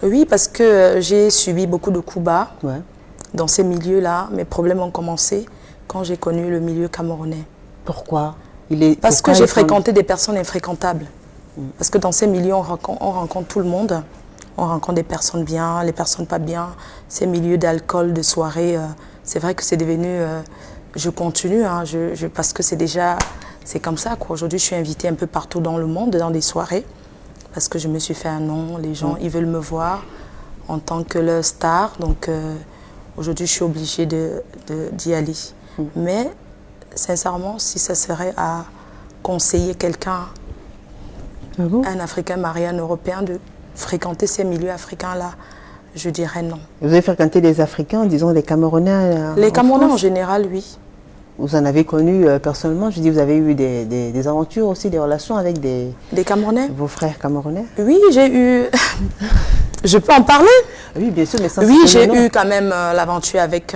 Oui, parce que j'ai subi beaucoup de coups bas. Ouais. Dans ces milieux-là, mes problèmes ont commencé quand j'ai connu le milieu camerounais. Pourquoi? Parce que j'ai fréquenté des personnes infréquentables. Parce que dans ces milieux, on rencontre tout le monde. On rencontre des personnes bien, les personnes pas bien. Ces milieux d'alcool, de soirée, c'est vrai que c'est devenu... je continue, hein, parce que c'est comme ça. Aujourd'hui, je suis invitée un peu partout dans le monde, dans des soirées. Parce que je me suis fait un nom. Les gens, ils veulent me voir en tant que leur star. Donc, aujourd'hui, je suis obligée d'y aller. Mais... sincèrement, si ça serait à conseiller quelqu'un, un Africain marié, un Européen, de fréquenter ces milieux africains-là, je dirais non. Vous avez fréquenté des Africains, disons des Camerounais Les Camerounais en général, oui. Vous en avez connu personnellement? Je dis, vous avez eu des aventures aussi, des relations avec des Camerounais? Vos frères camerounais? Oui, j'ai eu... Je peux en parler? Oui, bien sûr, mais sans... Oui, j'ai eu quand même l'aventure avec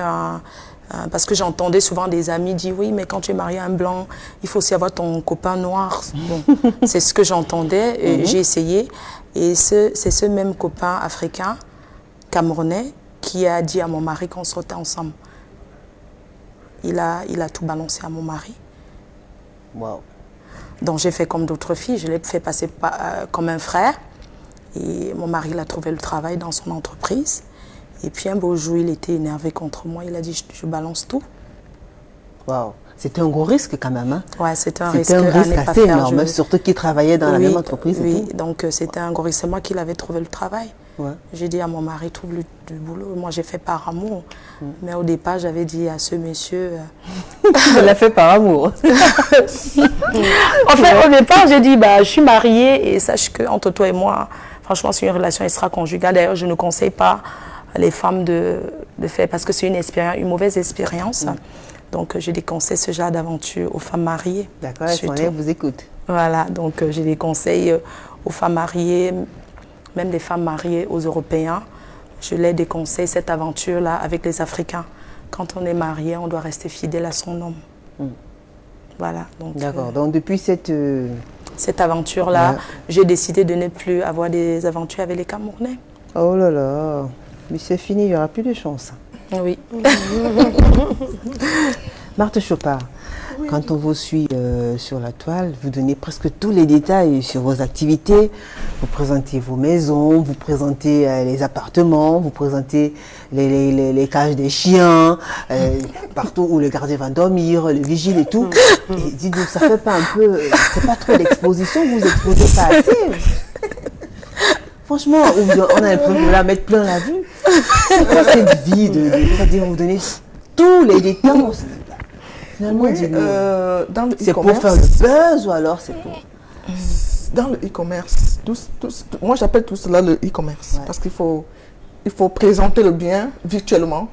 parce que j'entendais souvent des amis dire oui, mais quand tu es marié à un blanc, il faut aussi avoir ton copain noir. Bon, c'est ce que j'entendais et j'ai essayé. Et c'est ce même copain africain, camerounais, qui a dit à mon mari qu'on sortait ensemble. Il a tout balancé à mon mari. Wow. Donc j'ai fait comme d'autres filles, je l'ai fait passer comme un frère. Et mon mari, il a trouvé le travail dans son entreprise. Et puis un beau jour, il était énervé contre moi. Il a dit, je balance tout. Waouh. C'était un gros risque quand même. Hein? Ouais, c'était un risque assez énorme, surtout qu'il travaillait dans la même entreprise. Oui, donc c'était un gros risque. C'est moi qui l'avais trouvé le travail. Ouais. J'ai dit à mon mari, trouve du boulot. Moi, j'ai fait par amour. Mais au départ, j'avais dit à ce monsieur... Elle l'a fait par amour. En fait, au départ, j'ai dit, je suis mariée et sache qu'entre toi et moi, franchement, c'est une relation extra-conjugale. D'ailleurs, je ne conseille pas les femmes de faire, parce que c'est une mauvaise expérience. Donc, je déconseille ce genre d'aventure aux femmes mariées. D'accord, elle vous écoute. Voilà, donc je les conseille aux femmes mariées, même des femmes mariées aux Européens. Je les déconseille cette aventure-là avec les Africains. Quand on est marié, on doit rester fidèle à son homme. Voilà. D'accord, donc depuis cette aventure-là, j'ai décidé de ne plus avoir des aventures avec les Camerounais. Oh là là, mais c'est fini, il n'y aura plus de chance. Oui. Marthe Chopard, quand on vous suit sur la toile, vous donnez presque tous les détails sur vos activités. Vous présentez vos maisons, vous présentez les appartements, vous présentez les cages des chiens, partout où le gardien va dormir, le vigile et tout. Et dites-vous, ça fait pas un peu... c'est pas trop d'exposition, vous exposez pas assez. Franchement, on a l'impression de la mettre plein la vue. C'est quoi cette vie c'est-à-dire vous donnez tous les détails? Finalement, c'est pour faire le buzz ou alors c'est pour... Dans le e-commerce, moi j'appelle tout cela le e-commerce, parce qu'il faut présenter le bien virtuellement.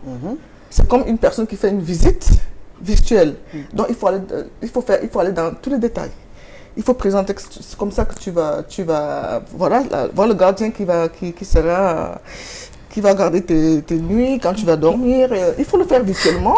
C'est comme une personne qui fait une visite virtuelle. Donc il faut aller dans tous les détails. Il faut présenter, c'est comme ça que tu vas voilà, voir le gardien qui va garder tes nuits quand tu vas dormir. Il faut le faire virtuellement.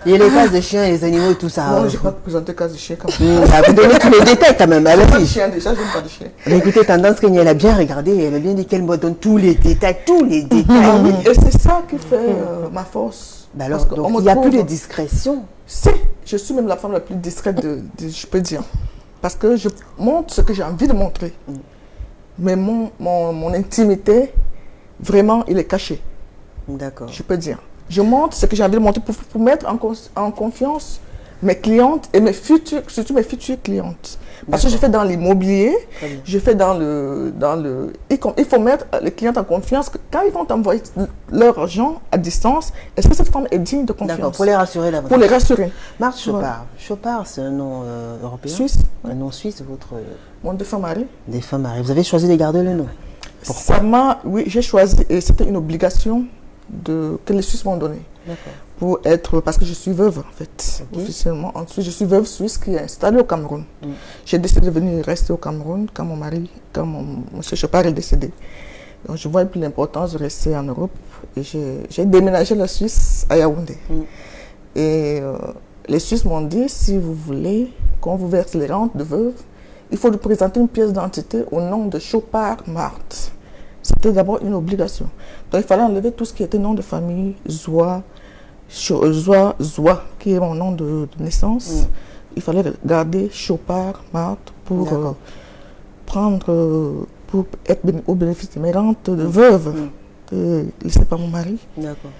Il y a les cases de chiens et les animaux et tout ça. Non, je n'ai pas présenté cases de chiens quand même. Vous donnez tous les détails quand même. J'aime pas de chiens déjà, j'aime pas de chiens. Mais écoutez, tendance qu'elle a bien regardé, elle a bien dit qu'elle me donne tous les détails. Et c'est ça qui fait ma force. Bah alors, donc, il n'y a plus de discrétion. Je suis même la femme la plus discrète, je peux dire. Parce que je montre ce que j'ai envie de montrer. Mais mon intimité, vraiment, il est caché. D'accord. Je peux dire. Je montre ce que j'ai envie de montrer pour mettre en confiance mes clientes et mes futures, surtout mes futures clientes. Parce que je fais dans l'immobilier, je fais dans le... Il faut mettre les clientes en confiance. Quand ils vont t'envoyer leur argent à distance, est-ce que cette femme est digne de confiance? D'accord, pour les rassurer d'abord. Pour les rassurer. Marthe Chopard. Chopard, c'est un nom européen? Suisse. Un nom suisse, votre... Mon défunt mari. Défunt mari. Vous avez choisi de garder le nom? Pourquoi? Oui, j'ai choisi et c'était une obligation que les Suisses m'ont donnée. D'accord. Parce que je suis veuve en fait, officiellement. Ensuite, je suis veuve suisse qui est installée au Cameroun. J'ai décidé de venir rester au Cameroun quand mon monsieur Chopard est décédé. Donc je vois plus l'importance de rester en Europe et j'ai déménagé la Suisse à Yaoundé. Et les Suisses m'ont dit, si vous voulez qu'on vous verse les rentes de veuve, il faut lui présenter une pièce d'identité au nom de Chopard Marthe. C'était d'abord une obligation. Donc il fallait enlever tout ce qui était nom de famille, Zoua, qui est mon nom de naissance. Il fallait garder Chopard Marthe pour être au bénéfice de mes rentes de veuve, laissées par mon mari. D'accord.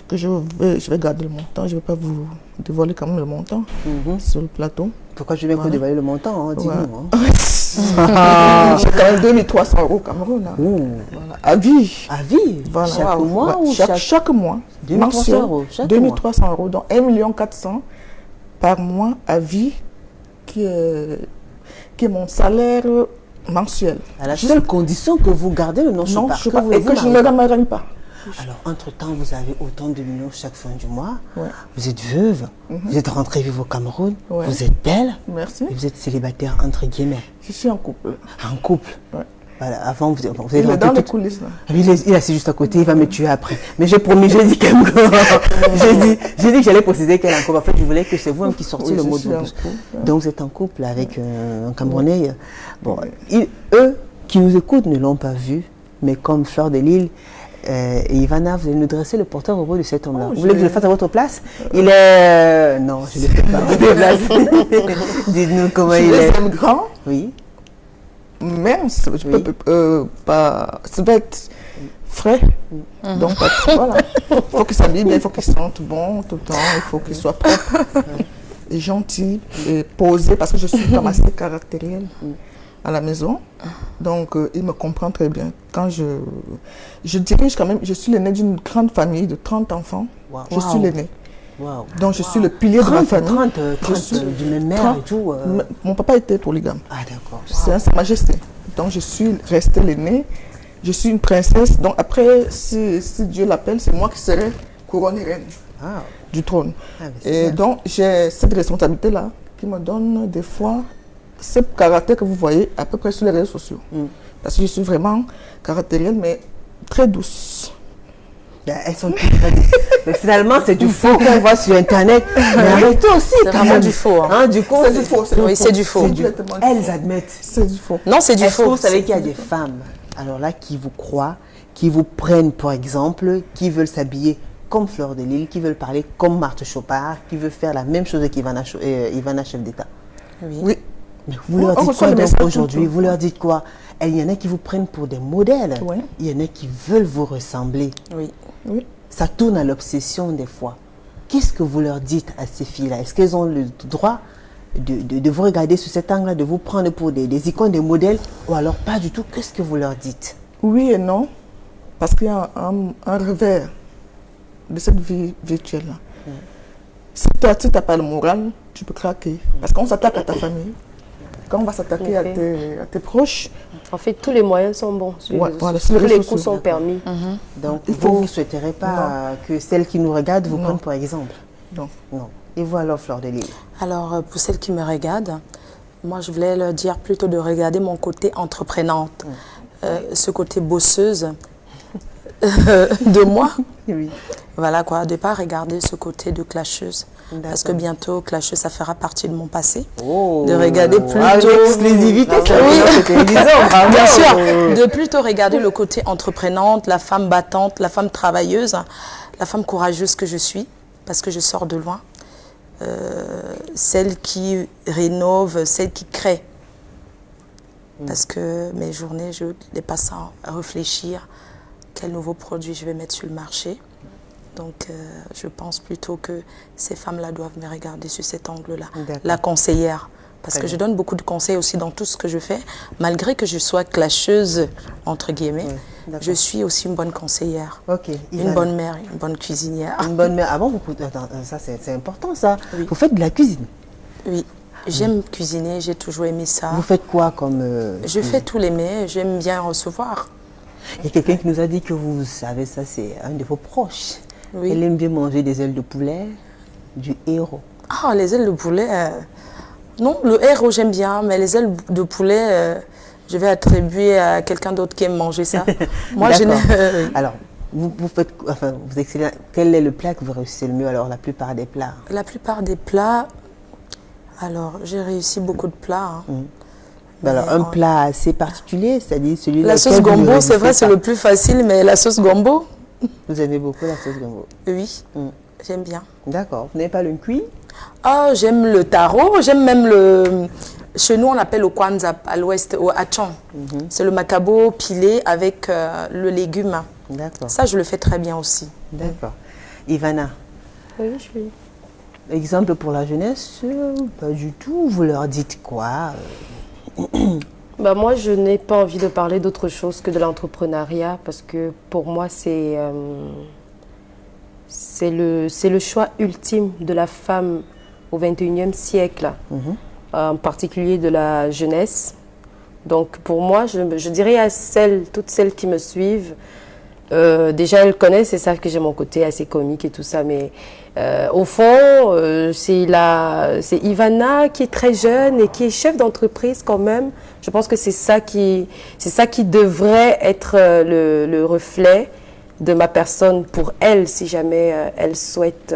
Que je vais garder le montant, je ne vais pas vous dévoiler quand même le montant sur le plateau. Pourquoi je vais bien dévoiler le montant, hein, dis-nous. J'ai quand même 2300 € au Cameroun. Hein. Voilà. À vie. À vie. Voilà. Chaque mois ou chaque mois. 2300 €. 2300 €, donc 1 400 000 par mois à vie, qui est mon salaire mensuel. À la seule condition que vous gardez le nom Chopard. Et que je ne me ramarie pas. Alors, entre-temps, vous avez autant de millions chaque fin du mois. Vous êtes veuve, vous êtes rentrée vivre au Cameroun, vous êtes belle. Merci. Et vous êtes célibataire, entre guillemets. Je suis en couple. En couple. Voilà, avant, vous êtes il est dans les coulisses. Là. Il est assis juste à côté, il va me tuer après. Mais j'ai promis, j'ai dit j'ai dit que j'allais préciser qu'elle est en couple. En fait, je voulais que c'est vous-même qui sortiez le mot de bouche. Donc, vous êtes en couple avec un Camerounais. Bon, eux qui nous écoutent ne l'ont pas vu, mais comme Fleur de Lille, et Ivana, vous allez nous dresser le portrait robot de cet homme-là. Vous voulez que je le fasse à votre place? Il est... Non, je ne le fais pas. Dites-nous comment il est. Je grand. Oui. Mince, je peux pas... Ça va être frais. Donc, voilà. Il faut qu'il s'habille bien, il faut qu'il sente bon tout le temps, il faut qu'il soit propre, et gentil, et posé, parce que je suis comme assez caractérielle à la maison. Donc, il me comprend très bien. Quand je dirige quand même, je suis l'aîné d'une grande famille de 30 enfants. Wow. Je suis l'aîné. Wow. Donc, je suis le pilier de ma famille. 30 du même mère et tout. Mon papa était polygame. Ah, d'accord. C'est Sa Majesté. Donc, je suis restée l'aînée. Je suis une princesse. Donc, après, si Dieu l'appelle, c'est moi qui serai couronnée reine du trône. Et donc, j'ai cette responsabilité-là qui me donne des fois ce caractère que vous voyez à peu près sur les réseaux sociaux. Parce que je suis vraiment caractérielle, mais très douce. Elles sont toutes très douces. Mais finalement, c'est du faux qu'on voit sur Internet. Mais arrêtez aussi. C'est vraiment du faux. Hein. Du coup, c'est du faux. Oui, c'est du faux. Elles admettent. C'est du faux. Non, c'est du faux. Vous savez qu'il y a des femmes, alors là, qui vous croient, qui vous prennent, par exemple, qui veulent s'habiller comme Fleur de Lille, qui veulent parler comme Marthe Chopard, qui veulent faire la même chose qu'Ivana, chef d'État. Oui. Mais vous leur dites quoi donc aujourd'hui? Vous leur dites quoi? Et il y en a qui vous prennent pour des modèles. Il y en a qui veulent vous ressembler. Oui. Ça tourne à l'obsession des fois. Qu'est-ce que vous leur dites à ces filles-là? Est-ce qu'elles ont le droit de vous regarder sous cet angle-là, de vous prendre pour des icônes, des modèles, ou alors pas du tout? Qu'est-ce que vous leur dites? Oui et non. Parce qu'il y a un revers de cette vie virtuelle-là. Si tu n'as pas le moral, tu peux craquer. Parce qu'on s'attaque à ta famille. Quand on va s'attaquer à tes proches... En fait, tous les moyens sont bons. Voilà, tous les coups sont permis. Donc, vous ne souhaiterez pas que celles qui nous regardent vous prennent pour exemple? Non. Et vous alors, Fleur de Lille? Alors, pour celles qui me regardent, moi, je voulais leur dire plutôt de regarder mon côté entreprenante, ce côté bosseuse de moi. Oui. Voilà quoi, de ne pas regarder ce côté de clasheuse. Parce que bientôt, clasheuse, ça fera partie de mon passé. De regarder plutôt... L'exclusivité, bien sûr. De plutôt regarder le côté entreprenante, la femme battante, la femme travailleuse, la femme courageuse que je suis, parce que je sors de loin. Celle qui rénove, celle qui crée. Parce que mes journées, je les passe à réfléchir quel nouveau produit je vais mettre sur le marché. Donc, je pense plutôt que ces femmes-là doivent me regarder sur cet angle-là. La conseillère. Parce que je donne beaucoup de conseils aussi dans tout ce que je fais. Malgré que je sois clasheuse, entre guillemets, je suis aussi une bonne conseillère. Une bonne mère, une bonne cuisinière. Une bonne mère. Ah bon, attends, ça c'est important ça. Vous faites de la cuisine? Oui. J'aime cuisiner, j'ai toujours aimé ça. Vous faites quoi comme... Je fais tous les mets, j'aime bien recevoir. Il y a quelqu'un qui nous a dit que vous savez, ça c'est un de vos proches. Oui. Elle aime bien manger des ailes de poulet, du héros. Ah, les ailes de poulet... Non, le héros j'aime bien, mais les ailes de poulet, je vais attribuer à quelqu'un d'autre qui aime manger ça. Moi, je n'ai... Alors, vous faites... Enfin, vous excellez... Quel est le plat que vous réussissez le mieux, alors, la plupart des plats? La plupart des plats... Alors, j'ai réussi beaucoup de plats. Hein. Alors, un plat assez particulier, c'est-à-dire celui-là... La sauce gombo, c'est vrai, c'est le plus facile, mais la sauce gombo... Vous aimez beaucoup la sauce gombo? Oui, j'aime bien. D'accord. Vous n'avez pas le cuit? Ah, j'aime le taro, j'aime même le... Chez nous, on appelle le kwanza, à l'ouest, au hachon. C'est le macabo pilé avec le légume. D'accord. Ça, je le fais très bien aussi. D'accord. Ivana? Oui, je suis... Exemple pour la jeunesse, pas du tout. Vous leur dites quoi? Bah, moi, je n'ai pas envie de parler d'autre chose que de l'entrepreneuriat parce que pour moi, c'est le choix ultime de la femme au XXIe siècle, en particulier de la jeunesse. Donc, pour moi, je dirais à toutes celles qui me suivent, déjà, elles connaissent et savent que j'ai mon côté assez comique et tout ça, mais au fond, c'est Ivana qui est très jeune et qui est chef d'entreprise quand même. Je pense que c'est ça qui devrait être le reflet de ma personne pour elle, si jamais elle souhaite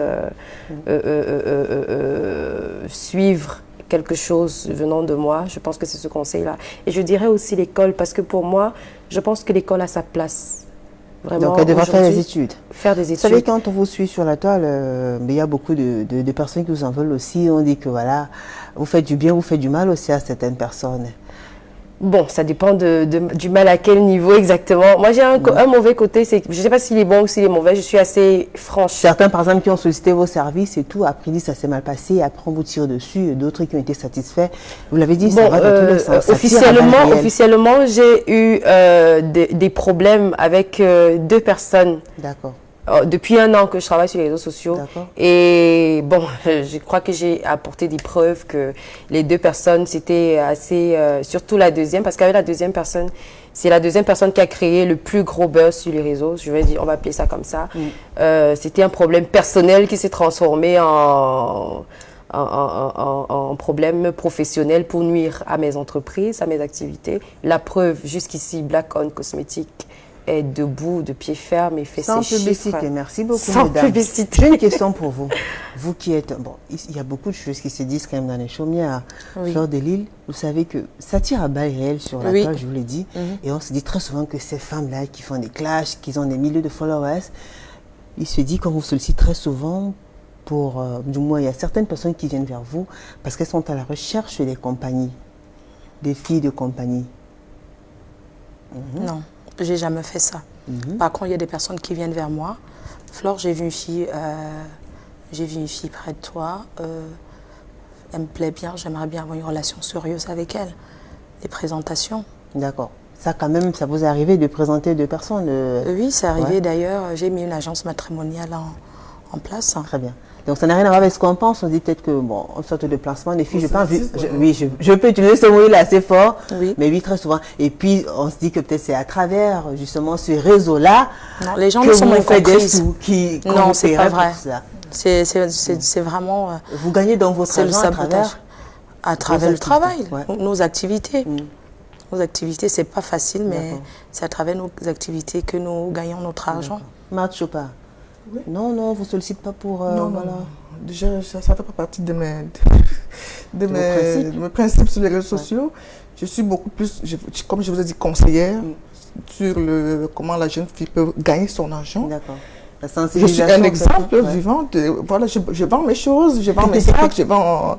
suivre quelque chose venant de moi. Je pense que c'est ce conseil-là. Et je dirais aussi l'école, parce que pour moi, je pense que l'école a sa place. Vraiment, donc elle devra faire des études. Faire des études. Vous savez, quand on vous suit sur la toile, il y a beaucoup de personnes qui vous en veulent aussi. On dit que voilà, vous faites du bien, vous faites du mal aussi à certaines personnes. Bon, ça dépend du mal à quel niveau exactement. Moi, j'ai un mauvais côté, je ne sais pas s'il est bon ou s'il est mauvais, je suis assez franche. Certains, par exemple, qui ont sollicité vos services et tout, après dit ça s'est mal passé, après on vous tire dessus, d'autres qui ont été satisfaits. Vous l'avez dit, ça va dans tous les sens. Officiellement, j'ai eu des problèmes avec 2 personnes. D'accord. Depuis 1 an que je travaille sur les réseaux sociaux. Et bon, je crois que j'ai apporté des preuves que les 2 personnes, c'était assez... surtout la deuxième, parce qu'avec la deuxième personne, c'est la deuxième personne qui a créé le plus gros buzz sur les réseaux. Je vais dire, on va appeler ça comme ça. C'était un problème personnel qui s'est transformé en problème professionnel pour nuire à mes entreprises, à mes activités. La preuve, jusqu'ici, Black On Cosmétiques est debout, de pied ferme et fait sans ses publicité. Chiffres. Merci beaucoup, sans mesdames. Publicité. J'ai une question pour vous. Vous qui êtes... Bon, il y a beaucoup de choses qui se disent quand même dans les chaumières. Fleur de Lille, vous savez que ça tire à balles réelles sur la toile, je vous l'ai dit. Et on se dit très souvent que ces femmes-là qui font des clashs, qui ont des milliers de followers, il se dit qu'on vous sollicite très souvent pour... du moins, il y a certaines personnes qui viennent vers vous parce qu'elles sont à la recherche des compagnies, des filles de compagnie. Non. J'ai jamais fait ça. Par contre, il y a des personnes qui viennent vers moi. Flore, j'ai vu une fille près de toi. Elle me plaît bien. J'aimerais bien avoir une relation sérieuse avec elle. Des présentations. D'accord. Ça, quand même, ça vous est arrivé de présenter 2 personnes Oui, c'est arrivé d'ailleurs. J'ai mis une agence matrimoniale en place. Très bien. Donc, ça n'a rien à voir avec ce qu'on pense. On dit peut-être que, bon, une sorte de placement des filles, je pense, je peux utiliser ce mot-là assez fort, mais oui, très souvent. Et puis, on se dit que peut-être c'est à travers, justement, ce réseau-là, non, les gens ne sont pas comprises. Non, c'est pas vrai. C'est vraiment... Vous gagnez dans votre argent à travers le travail, nos activités. Nos activités, c'est pas facile, mais c'est à travers nos activités que nous gagnons notre argent. Marthe Chopin. Oui. Non, vous ne sollicitez pas pour... non. Déjà, ça ne fait pas partie de mes principes sur les réseaux sociaux. Je suis beaucoup plus, comme je vous ai dit, conseillère sur comment la jeune fille peut gagner son argent. D'accord. Je suis un exemple vivant. Voilà, je vends mes choses, je vends mes sacs, je vends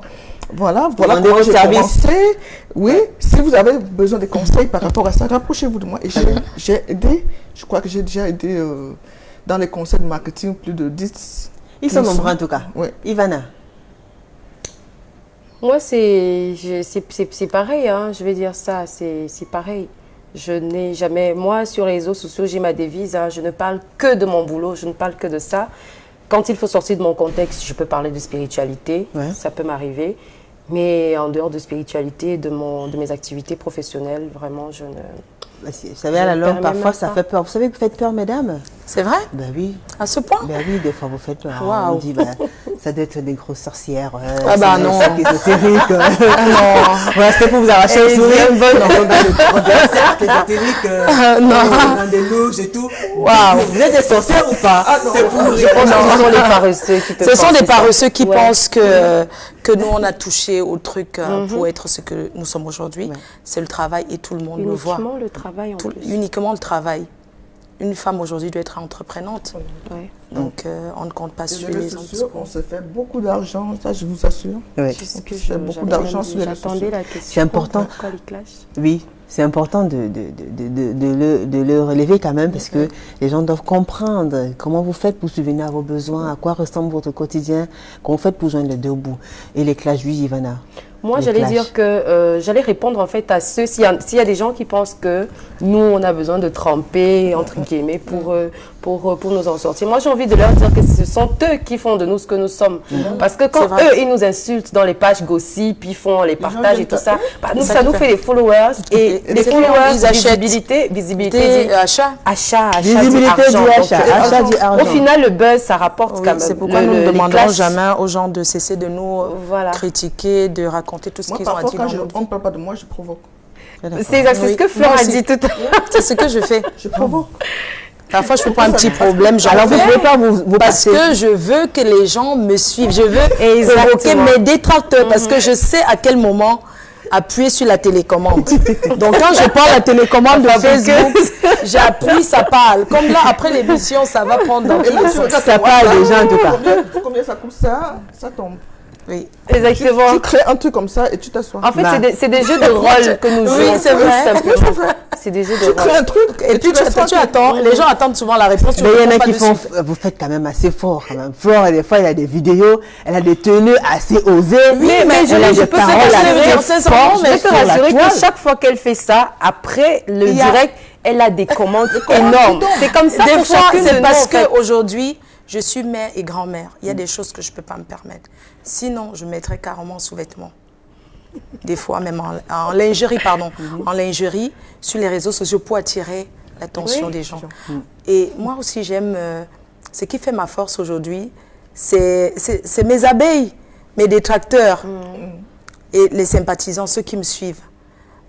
Voilà Demandez comment vos j'ai services. commencé. Oui, si vous avez besoin de conseils par rapport à ça, rapprochez-vous de moi. Et j'ai aidé, je crois que j'ai déjà aidé dans les conseils de marketing plus de 10. Ils sont nombreux en tout cas. Oui. Ivana. Moi, c'est pareil, hein, je vais dire ça, c'est pareil. Je n'ai jamais, moi, sur les réseaux sociaux, j'ai ma devise, hein, je ne parle que de mon boulot, je ne parle que de ça. Quand il faut sortir de mon contexte, je peux parler de spiritualité, ça peut m'arriver. Mais en dehors de spiritualité, de mes activités professionnelles, vraiment, je ne... Vous savez, à la longue, parfois, ça fait peur. Vous savez que vous faites peur, mesdames? C'est vrai? Ben oui. À ce point? Ben oui, des fois, vous faites peur. Waouh. On dit, ben, ça doit être des grosses sorcières. Ah bah non. C'est ésotérique. Non. Voilà, c'était pour vous arracher le sourire. Non, dans des cercles ésotériques. Non. Dans des loges et tout. Waouh. Vous êtes des sorcières ou pas? C'est pour vous Je pense que ce sont les paresseux qui peuvent Ce sont penser des paresseux ça. qui Ouais. pensent que nous, on a touché au truc pour être ce que nous sommes aujourd'hui. Ouais. C'est le travail et tout le monde le voit. Uniquement le travail en plus. Uniquement le travail. Une femme aujourd'hui doit être entreprenante. Ouais. Donc, on ne compte pas sur Les les réseaux hommes. sociaux, on se fait beaucoup d'argent, ça je vous assure. Oui. C'est ce que On fait beaucoup j'avais d'argent même sur dit. les réseaux J'attendais sociaux. la question. C'est important. Pourquoi les clashs? Oui, c'est important de le relever quand même parce que les gens doivent comprendre comment vous faites pour subvenir à vos besoins, à quoi ressemble votre quotidien, comment vous faites pour joindre les deux bouts. Et les clashs, oui, Ivana. Moi, Les j'allais clashs. dire que j'allais répondre en fait à ceux, s'il y a des gens qui pensent que nous, on a besoin de tremper, entre guillemets, pour nous en sortir. Moi, j'ai envie de leur dire que ce sont eux qui font de nous ce que nous sommes. Parce que quand eux, ils nous insultent dans les pages gossip, ils font les partages et tout ça, bah, nous, ça nous fait des followers. Et les followers, ils achètent. visibilité, Achats. achat, Visibilité dit du argent. achat, Donc, achat dit argent. Au final, le buzz, ça rapporte Oui, quand même. c'est pourquoi nous ne demandons jamais aux gens de cesser de nous Voilà. critiquer, de raconter tout ce Moi, qu'ils ont à parfois, dire quand dans notre vie. on ne parle pas de moi, je provoque. C'est ce que Fleur Moi a aussi. dit tout à l'heure. C'est ce que je fais. Je provoque. Parfois, je peux pas un petit problème, j'en Alors, vous ne fais. pouvez pas vous Parce passer. que je veux que les gens me suivent. Je veux provoquer Exactement. mes détracteurs parce que je sais à quel moment appuyer sur la télécommande. Donc, quand je prends la télécommande de Facebook, j'appuie, ça parle. Comme là, après l'émission, ça va prendre dans tous les sens. Ça parle déjà en tout cas. Combien ça coûte ça tombe. Oui. Exactement. Tu crées un truc comme ça et tu t'assois. En fait, Bah. c'est des jeux de rôle que nous jouons. Oui, c'est vrai. tout Oui, c'est simplement. vrai. C'est des jeux de Tu crées rôle. un truc Et puis, tu attends. Les gens attendent souvent la réponse. tu Mais il y en réponds a pas qui de font, suite. vous faites quand même assez fort quand même. Flore, des fois, il y a des vidéos, elle a des tenues assez osées. mais elle a je des peux te paroles rassurer, assez fortes je peux te sur la rassurer toile. que chaque fois qu'elle fait ça, après le Il y a- direct, elle a des commandes énormes. C'est comme ça Des pour fois, chacune de c'est nous, parce en fait. qu'aujourd'hui, je suis mère et grand-mère. Il y a des choses que je ne peux pas me permettre. Sinon, je mettrais carrément sous-vêtements. Des fois, même en lingerie, pardon. En lingerie, sur les réseaux sociaux pour attirer l'attention des gens. Et moi aussi, j'aime... ce qui fait ma force aujourd'hui, c'est mes abeilles, mes détracteurs et les sympathisants, ceux qui me suivent.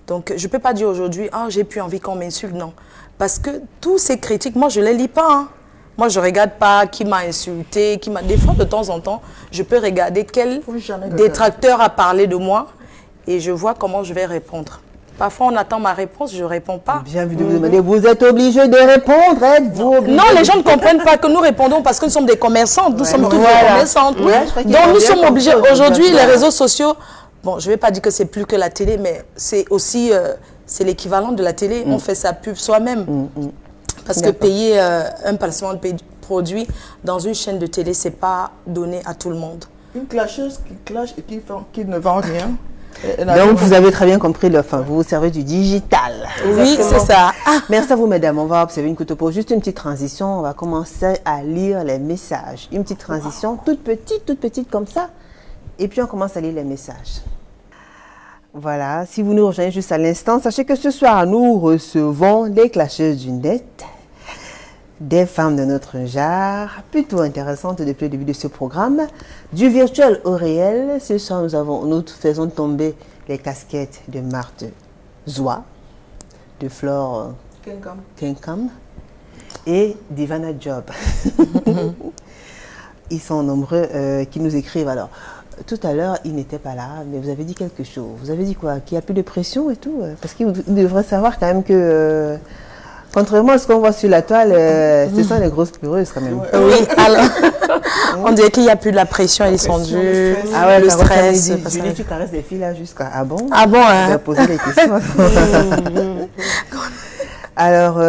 Donc, je ne peux pas dire aujourd'hui, ah, j'ai plus envie qu'on m'insulte, non. Parce que tous ces critiques, moi, je ne les lis pas. Hein. Moi, je ne regarde pas qui m'a insulté, qui m'a... Des fois, de temps en temps, je peux regarder quel Faut jamais détracteur a parlé de moi et je vois comment je vais répondre. Parfois, on attend ma réponse, je ne réponds pas. J'ai envie de vous demander, vous êtes obligé de répondre, êtes-vous obligé Non, les gens ne comprennent pas que nous répondons parce que nous sommes des commerçantes, nous sommes toutes des commerçantes. Ouais, je crois qu'il Donc, faut nous bien sommes obligés. comprendre. Aujourd'hui, les réseaux sociaux, bon, je ne vais pas dire que c'est plus que la télé, mais c'est aussi, c'est l'équivalent de la télé. On fait sa pub soi-même. Parce que payer un placement de produit dans une chaîne de télé, ce n'est pas donné à tout le monde. Une clasheuse qui clash et qui ne vend rien. Donc, vous avez très bien compris, vous vous servez du digital. Oui, c'est ça. Ah, Merci à vous, mesdames. On va observer une courte pause, juste une petite transition. On va commencer à lire les messages. Une petite transition, toute petite comme ça. Et puis, on commence à lire les messages. Voilà, si vous nous rejoignez juste à l'instant, sachez que ce soir, nous recevons des clasheuses du net, des femmes de notre genre, plutôt intéressantes depuis le début de ce programme. Du virtuel au réel, ce soir, nous faisons tomber les casquettes de Marthe Zoua, de Flore Kenkam et d'Ivana Job. Ils sont nombreux qui nous écrivent. Alors, tout à l'heure, ils n'étaient pas là, mais vous avez dit quelque chose. Vous avez dit quoi? Qu'il n'y a plus de pression et tout? Parce qu'ils devraient savoir quand même que, contrairement à ce qu'on voit sur la toile, ce sont les grosses pleureuses quand même. oui, alors, On dirait qu'il n'y a plus de la pression, elle est descendue. Ah ouais, le Caro, quand elle stress. dit, parce que- Julie, tu caresses les filles là jusqu'à... Ah bon? Ah bon, On hein? va poser des questions. Alors,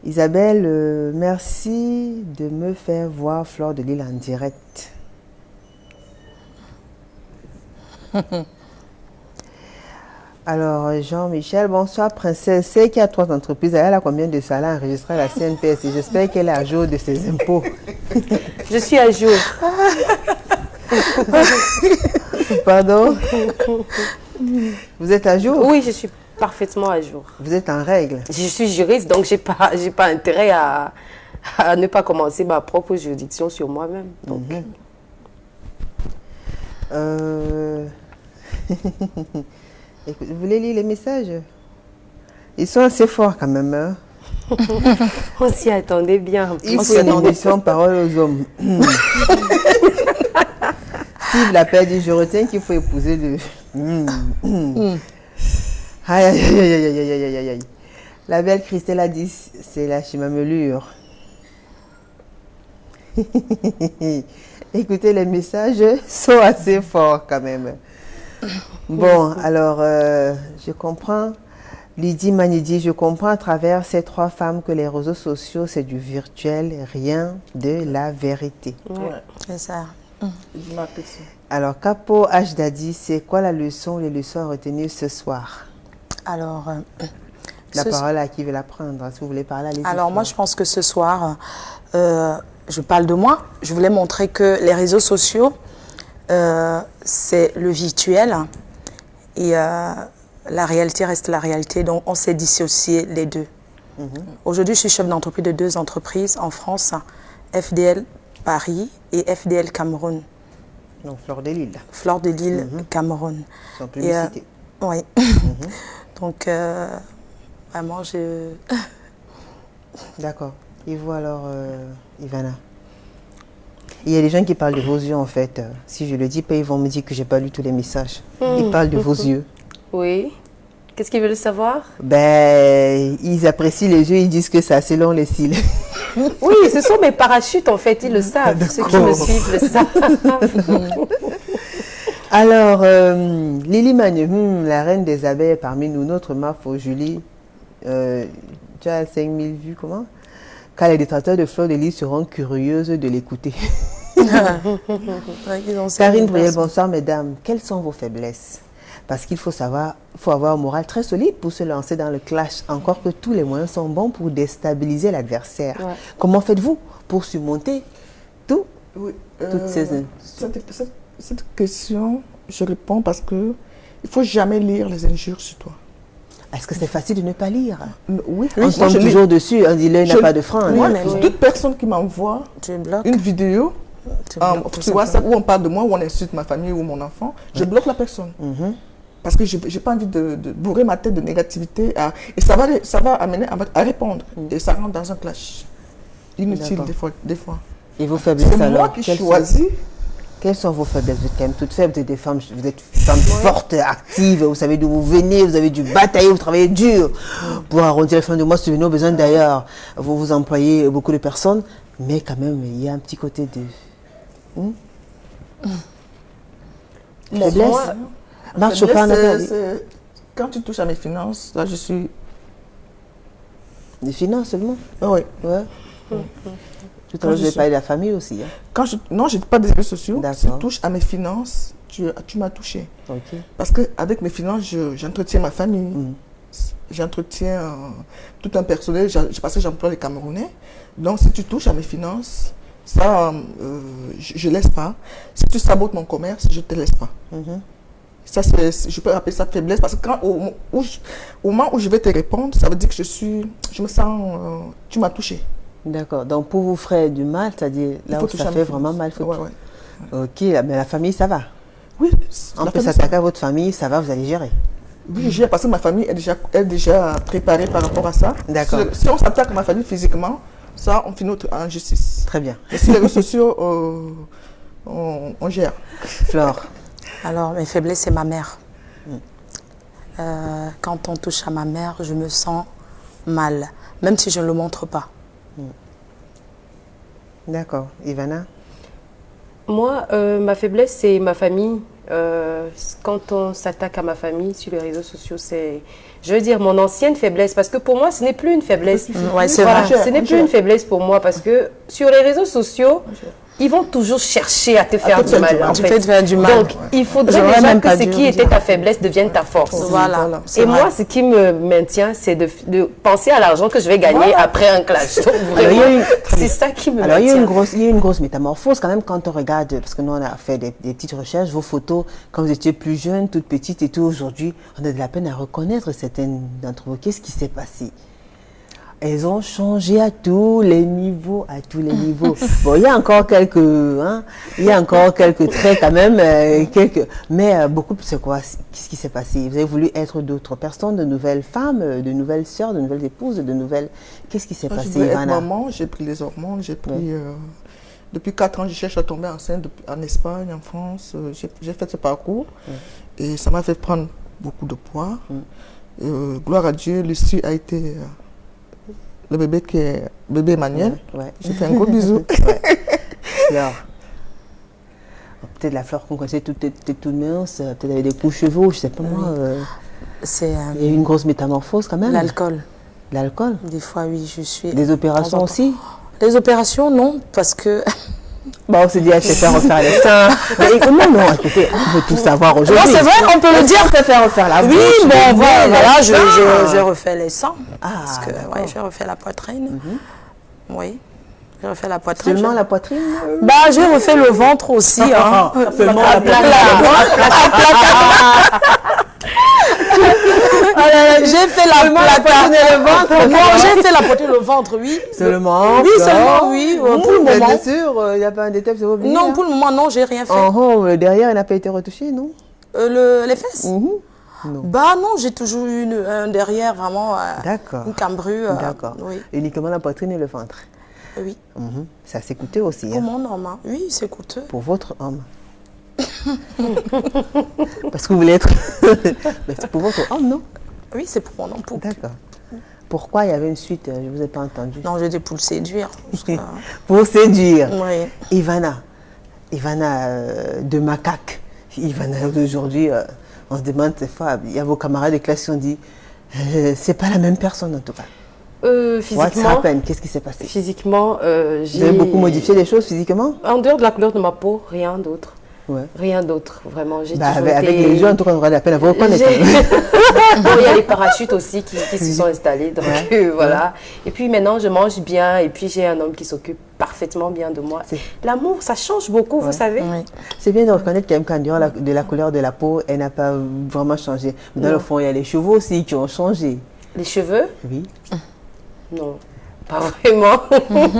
Isabelle, merci de me faire voir Fleur de Lille en direct. Alors, Jean-Michel, bonsoir, princesse. C'est qu'il y a 3 entreprises. Elle a combien de salaires enregistrés à la CNPS? Et j'espère qu'elle est à jour de ses impôts. Je suis à jour. Pardon? Vous êtes à jour? Oui, je suis parfaitement à jour. Vous êtes en règle? Je suis juriste, donc j'ai pas intérêt à ne pas commencer ma propre juridiction sur moi-même. Donc, Écoute, vous voulez lire les messages? Ils sont assez forts quand même. Hein? on s'y attendait bien. Il faut une émission parole aux hommes. Steve l'appelle dit, je retiens qu'il faut épouser le... Aïe, aïe, aïe, aïe, aïe, aïe, aïe, aïe, aïe. La belle Christelle a dit, c'est la chimamelure. Écoutez, les messages sont assez forts quand même. Bon, alors, je comprends. Lydie Manidi, je comprends à travers ces 3 femmes que les réseaux sociaux, c'est du virtuel, rien de la vérité. Ouais. C'est ça. Je m'appelle ça. Alors, Capo H. Dadi, c'est quoi la leçon, les leçons à retenir ce soir? Alors, La ce- parole à qui veut la prendre? Si vous voulez parler, allez-y. Alors moi, je pense que ce soir, je parle de moi. Je voulais montrer que les réseaux sociaux, c'est le virtuel et la réalité reste la réalité. Donc, on s'est dissocié les deux. Aujourd'hui, je suis chef d'entreprise de 2 entreprises en France, FDL Paris et FDL Cameroun. Donc, Fleur de Lille, Fleur de Lille, Cameroun. sans Et, publicité. oui. Donc, vraiment, je... D'accord. Et vous alors, Ivana? Il y a des gens qui parlent de vos yeux en fait. Si je le dis pas, ils vont me dire que j'ai pas lu tous les messages. Ils parlent de vos yeux. oui. Qu'est-ce qu'ils veulent savoir? Ben, ils apprécient les yeux, ils disent que c'est assez long les cils. Oui, ce sont mes parachutes en fait, ils le savent. Ceux qui me D'accord. suivent le savent. Alors, Lily Magne, la reine des abeilles est parmi nous, notre Mafo Julie, tu as 5000 vues, comment? Car les détracteurs de Fleur de Lys seront curieuses de l'écouter. Karine Briel, bonsoir mesdames. Quelles sont vos faiblesses? Parce qu'il faut savoir, faut avoir un moral très solide pour se lancer dans le clash, encore que tous les moyens sont bons pour déstabiliser l'adversaire. Ouais. Comment faites-vous pour surmonter tout? Oui, Toutes ces... cette question, je réponds parce que il ne faut jamais lire les injures sur toi. Est-ce que c'est facile de ne pas lire? Oui, On moi, tombe je lis. toujours dessus, on dit l'œil n'a Je- pas de frein. Moi, hein. mais oui. toute personne qui m'envoie Tu bloques. une vidéo Tu bloques tout sur WhatsApp simplement. où on parle de moi, où on insulte ma famille ou mon enfant, je bloque la personne. Mhm. Parce que je n'ai pas envie de bourrer ma tête de négativité. Et ça va amener à répondre. Et ça rentre dans un clash. Inutile D'accord. des fois. Et vos faiblesses C'est alors? moi qui Quelles sont- choisis. Quelles sont vos faiblesses? Vous êtes quand même toutes faibles, vous êtes des femmes, vous êtes femmes fortes, actives, vous savez d'où vous venez, vous avez dû batailler, vous travaillez dur pour arrondir les fins de mois, subvenir aux besoins d'ailleurs. Vous employez beaucoup de personnes, mais quand même, il y a un petit côté de... Faiblesse. Moi, Marc faiblesse, Chopin n'a pas dit. quand tu touches à mes finances, là je suis... Des finances seulement. Ah oui. Ouais. Tout à l'heure, je vais parler de la famille aussi. Hein. Non, je ne dis pas des réseaux sociaux. D'accord. Si tu touches à mes finances, tu m'as touché. Ok. Parce qu'avec mes finances, j'entretiens ma famille. J'entretiens tout un personnel, parce que j'emploie les Camerounais. Donc, si tu touches à mes finances, ça, je ne laisse pas. Si tu sabotes mon commerce, je ne te laisse pas. Ça, je peux appeler ça faiblesse, parce que au moment où je vais te répondre, ça veut dire que je me sens, tu m'as touché. D'accord. Donc, pour vous faire du mal, c'est-à-dire Il là faut où toucher ça à fait mes vraiment finances. mal. Ouais, ouais. Ok, mais la famille, ça va. Oui, On la peut famille, s'attaquer à votre famille, ça va, vous allez gérer. Oui, parce que ma famille est déjà préparée par rapport à ça. D'accord. Si on s'attaque à ma famille physiquement, ça, on finit en justice. Très bien. Et sur les réseaux sociaux, on gère. Flore. Alors, mes faiblesses, c'est ma mère. Quand on touche à ma mère, je me sens mal, même si je ne le montre pas. D'accord. Ivana? Moi, ma faiblesse, c'est ma famille. Quand on s'attaque à ma famille sur les réseaux sociaux, c'est, je veux dire, mon ancienne faiblesse. Parce que pour moi, ce n'est plus une faiblesse. Ouais, c'est Voilà, vrai. ce n'est plus une faiblesse pour moi. Parce que sur les réseaux sociaux, ils vont toujours chercher à te faire du mal. En Tu fait. fais te faire du mal. Donc, il faudrait J'aurais déjà même que pas ce dû qui le était dire. ta faiblesse devienne ta force. Voilà. Et moi, ce qui me maintient, c'est de penser à l'argent que je vais gagner après un clash. Donc, Alors, il y a vraiment, c'est ça qui me Alors, il y a maintient. une grosse métamorphose quand même quand on regarde, parce que nous, on a fait des petites recherches, vos photos, quand vous étiez plus jeune, toute petite et tout, aujourd'hui, on a de la peine à reconnaître certaines d'entre vous. Qu'est-ce qui s'est passé? Elles ont changé à tous les niveaux, à tous les niveaux. Bon, il y a encore quelques, hein, il y a encore quelques traits quand même, mais beaucoup, c'est quoi? Qu'est-ce qui s'est passé? Vous avez voulu être d'autres personnes, de nouvelles femmes, de nouvelles sœurs, de nouvelles épouses, de nouvelles... Qu'est-ce qui s'est Moi, je passé, voulais être Ivana? maman, j'ai pris les hormones, j'ai pris... depuis 4 ans, je cherche à tomber enceinte en Espagne, en France. J'ai fait ce parcours et ça m'a fait prendre beaucoup de poids. Gloire à Dieu, l'issue a été le bébé qui est bébé Emmanuel. Ouais. J'ai fait un gros bisou. Fleur. Peut-être la fleur qu'on connaissait toute mince, peut-être avec des coups chevaux, je sais pas moi. C'est Il y a eu une grosse métamorphose quand même. l'alcool. L'alcool. Des fois, oui, je suis... Des opérations de temps en aussi. temps. Les opérations, non, parce que... Bon, on s'est dit, elle se fait refaire les seins. Mais comment non, écoutez, on veut tout savoir Non, aujourd'hui. c'est vrai, on peut le dire. On peut faire refaire la Oui, bouche, bon, le nez, voilà, les seins. je refais les seins. Ah, Parce que, d'accord. ouais, je refais la poitrine. Oui, je refais la poitrine. Seulement la poitrine. Bah, j'ai refait le ventre aussi. Hein. Seulement la poitrine. J'ai fait la poitrine et le ventre. Non, j'ai fait la poitrine et le ventre, oui. Seulement. Oui, seulement, oui. Pour le moment. Bien sûr, il n'y a pas un détail, c'est obligé. Non, pour le moment, non, j'ai rien fait. Le derrière, il n'a pas été retouché, non? Les fesses Non. Bah non, j'ai toujours eu un derrière, vraiment, D'accord. une cambrure. D'accord. Oui, Uniquement la poitrine et le ventre. oui. Ça s'est coûté aussi. Pour Hein, mon homme, hein. Oui, c'est coûteux. pour votre homme. Parce que vous voulez être. Mais c'est pour votre homme, non? Oui, c'est pour mon homme. D'accord. Pourquoi il y avait une suite? Je ne vous ai pas entendu. Non, j'ai dit pour le séduire. Parce que, Pour séduire. oui. Ivana de macaque. Ivana d'aujourd'hui, on se demande des fois, il y a vos camarades de classe qui ont dit, c'est pas la même personne en tout cas. What's Physiquement, happened? Qu'est-ce qui s'est passé? physiquement Vous j'ai avez beaucoup modifié les choses physiquement? En dehors de la couleur de ma peau, rien d'autre. Ouais. Rien d'autre, vraiment. J'ai Bah, toujours avec été... les yeux, en tout cas, on aura la peine à vous reconnaître. Bon, il y a les parachutes aussi qui se sont installés, donc voilà. Et puis maintenant, je mange bien, et puis j'ai un homme qui s'occupe parfaitement bien de moi. L'amour, ça change beaucoup, vous savez. Oui. C'est bien de reconnaître quand même qu'en dehors de la couleur de la peau, elle n'a pas vraiment changé. Mais dans le fond, il y a les cheveux aussi qui ont changé. Les cheveux, Oui. non, pas vraiment.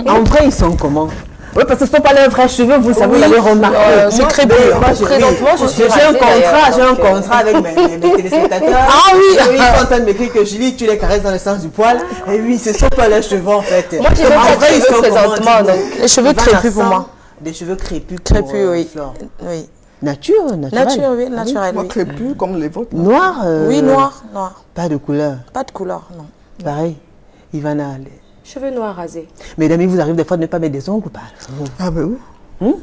En vrai, ils sont comment? Oui, parce que ce ne sont pas les vrais cheveux, vous savez, vous l'avez remarqué. c'est crépus. Présentement, je suis J'ai un rasée, contrat, d'ailleurs, j'ai un donc, contrat avec mes téléspectateurs. Ah oui. Ils sont en train de m'écrire que Julie, tu les caresses dans le sens du poil. Et oui, ce ne sont pas les cheveux en fait. Moi, j'ai même En pas de vrai, ils cheveux sont comment, présentement, dites-moi? donc. Les cheveux Ivana crépus pour sent moi. Des cheveux crépus pour Crépus, oui. Flore. Oui. Nature, naturel. Nature, oui, naturel, Moi, oui. crépus comme les vôtres. Noir Oui, noir, noir. Pas de couleur. Pas de couleur, non. Pareil. Ivana. Cheveux noirs rasés. Mesdames, il vous arrive des fois de ne pas mettre des ongles ou pas? Ah ben oui.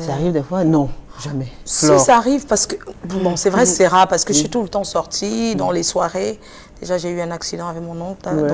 Ça arrive des fois? Non, jamais. Si Flore. ça arrive, parce que, bon, c'est vrai, c'est rare, parce que je suis tout le temps sortie dans les soirées. Déjà, j'ai eu un accident avec mon oncle. Ouais.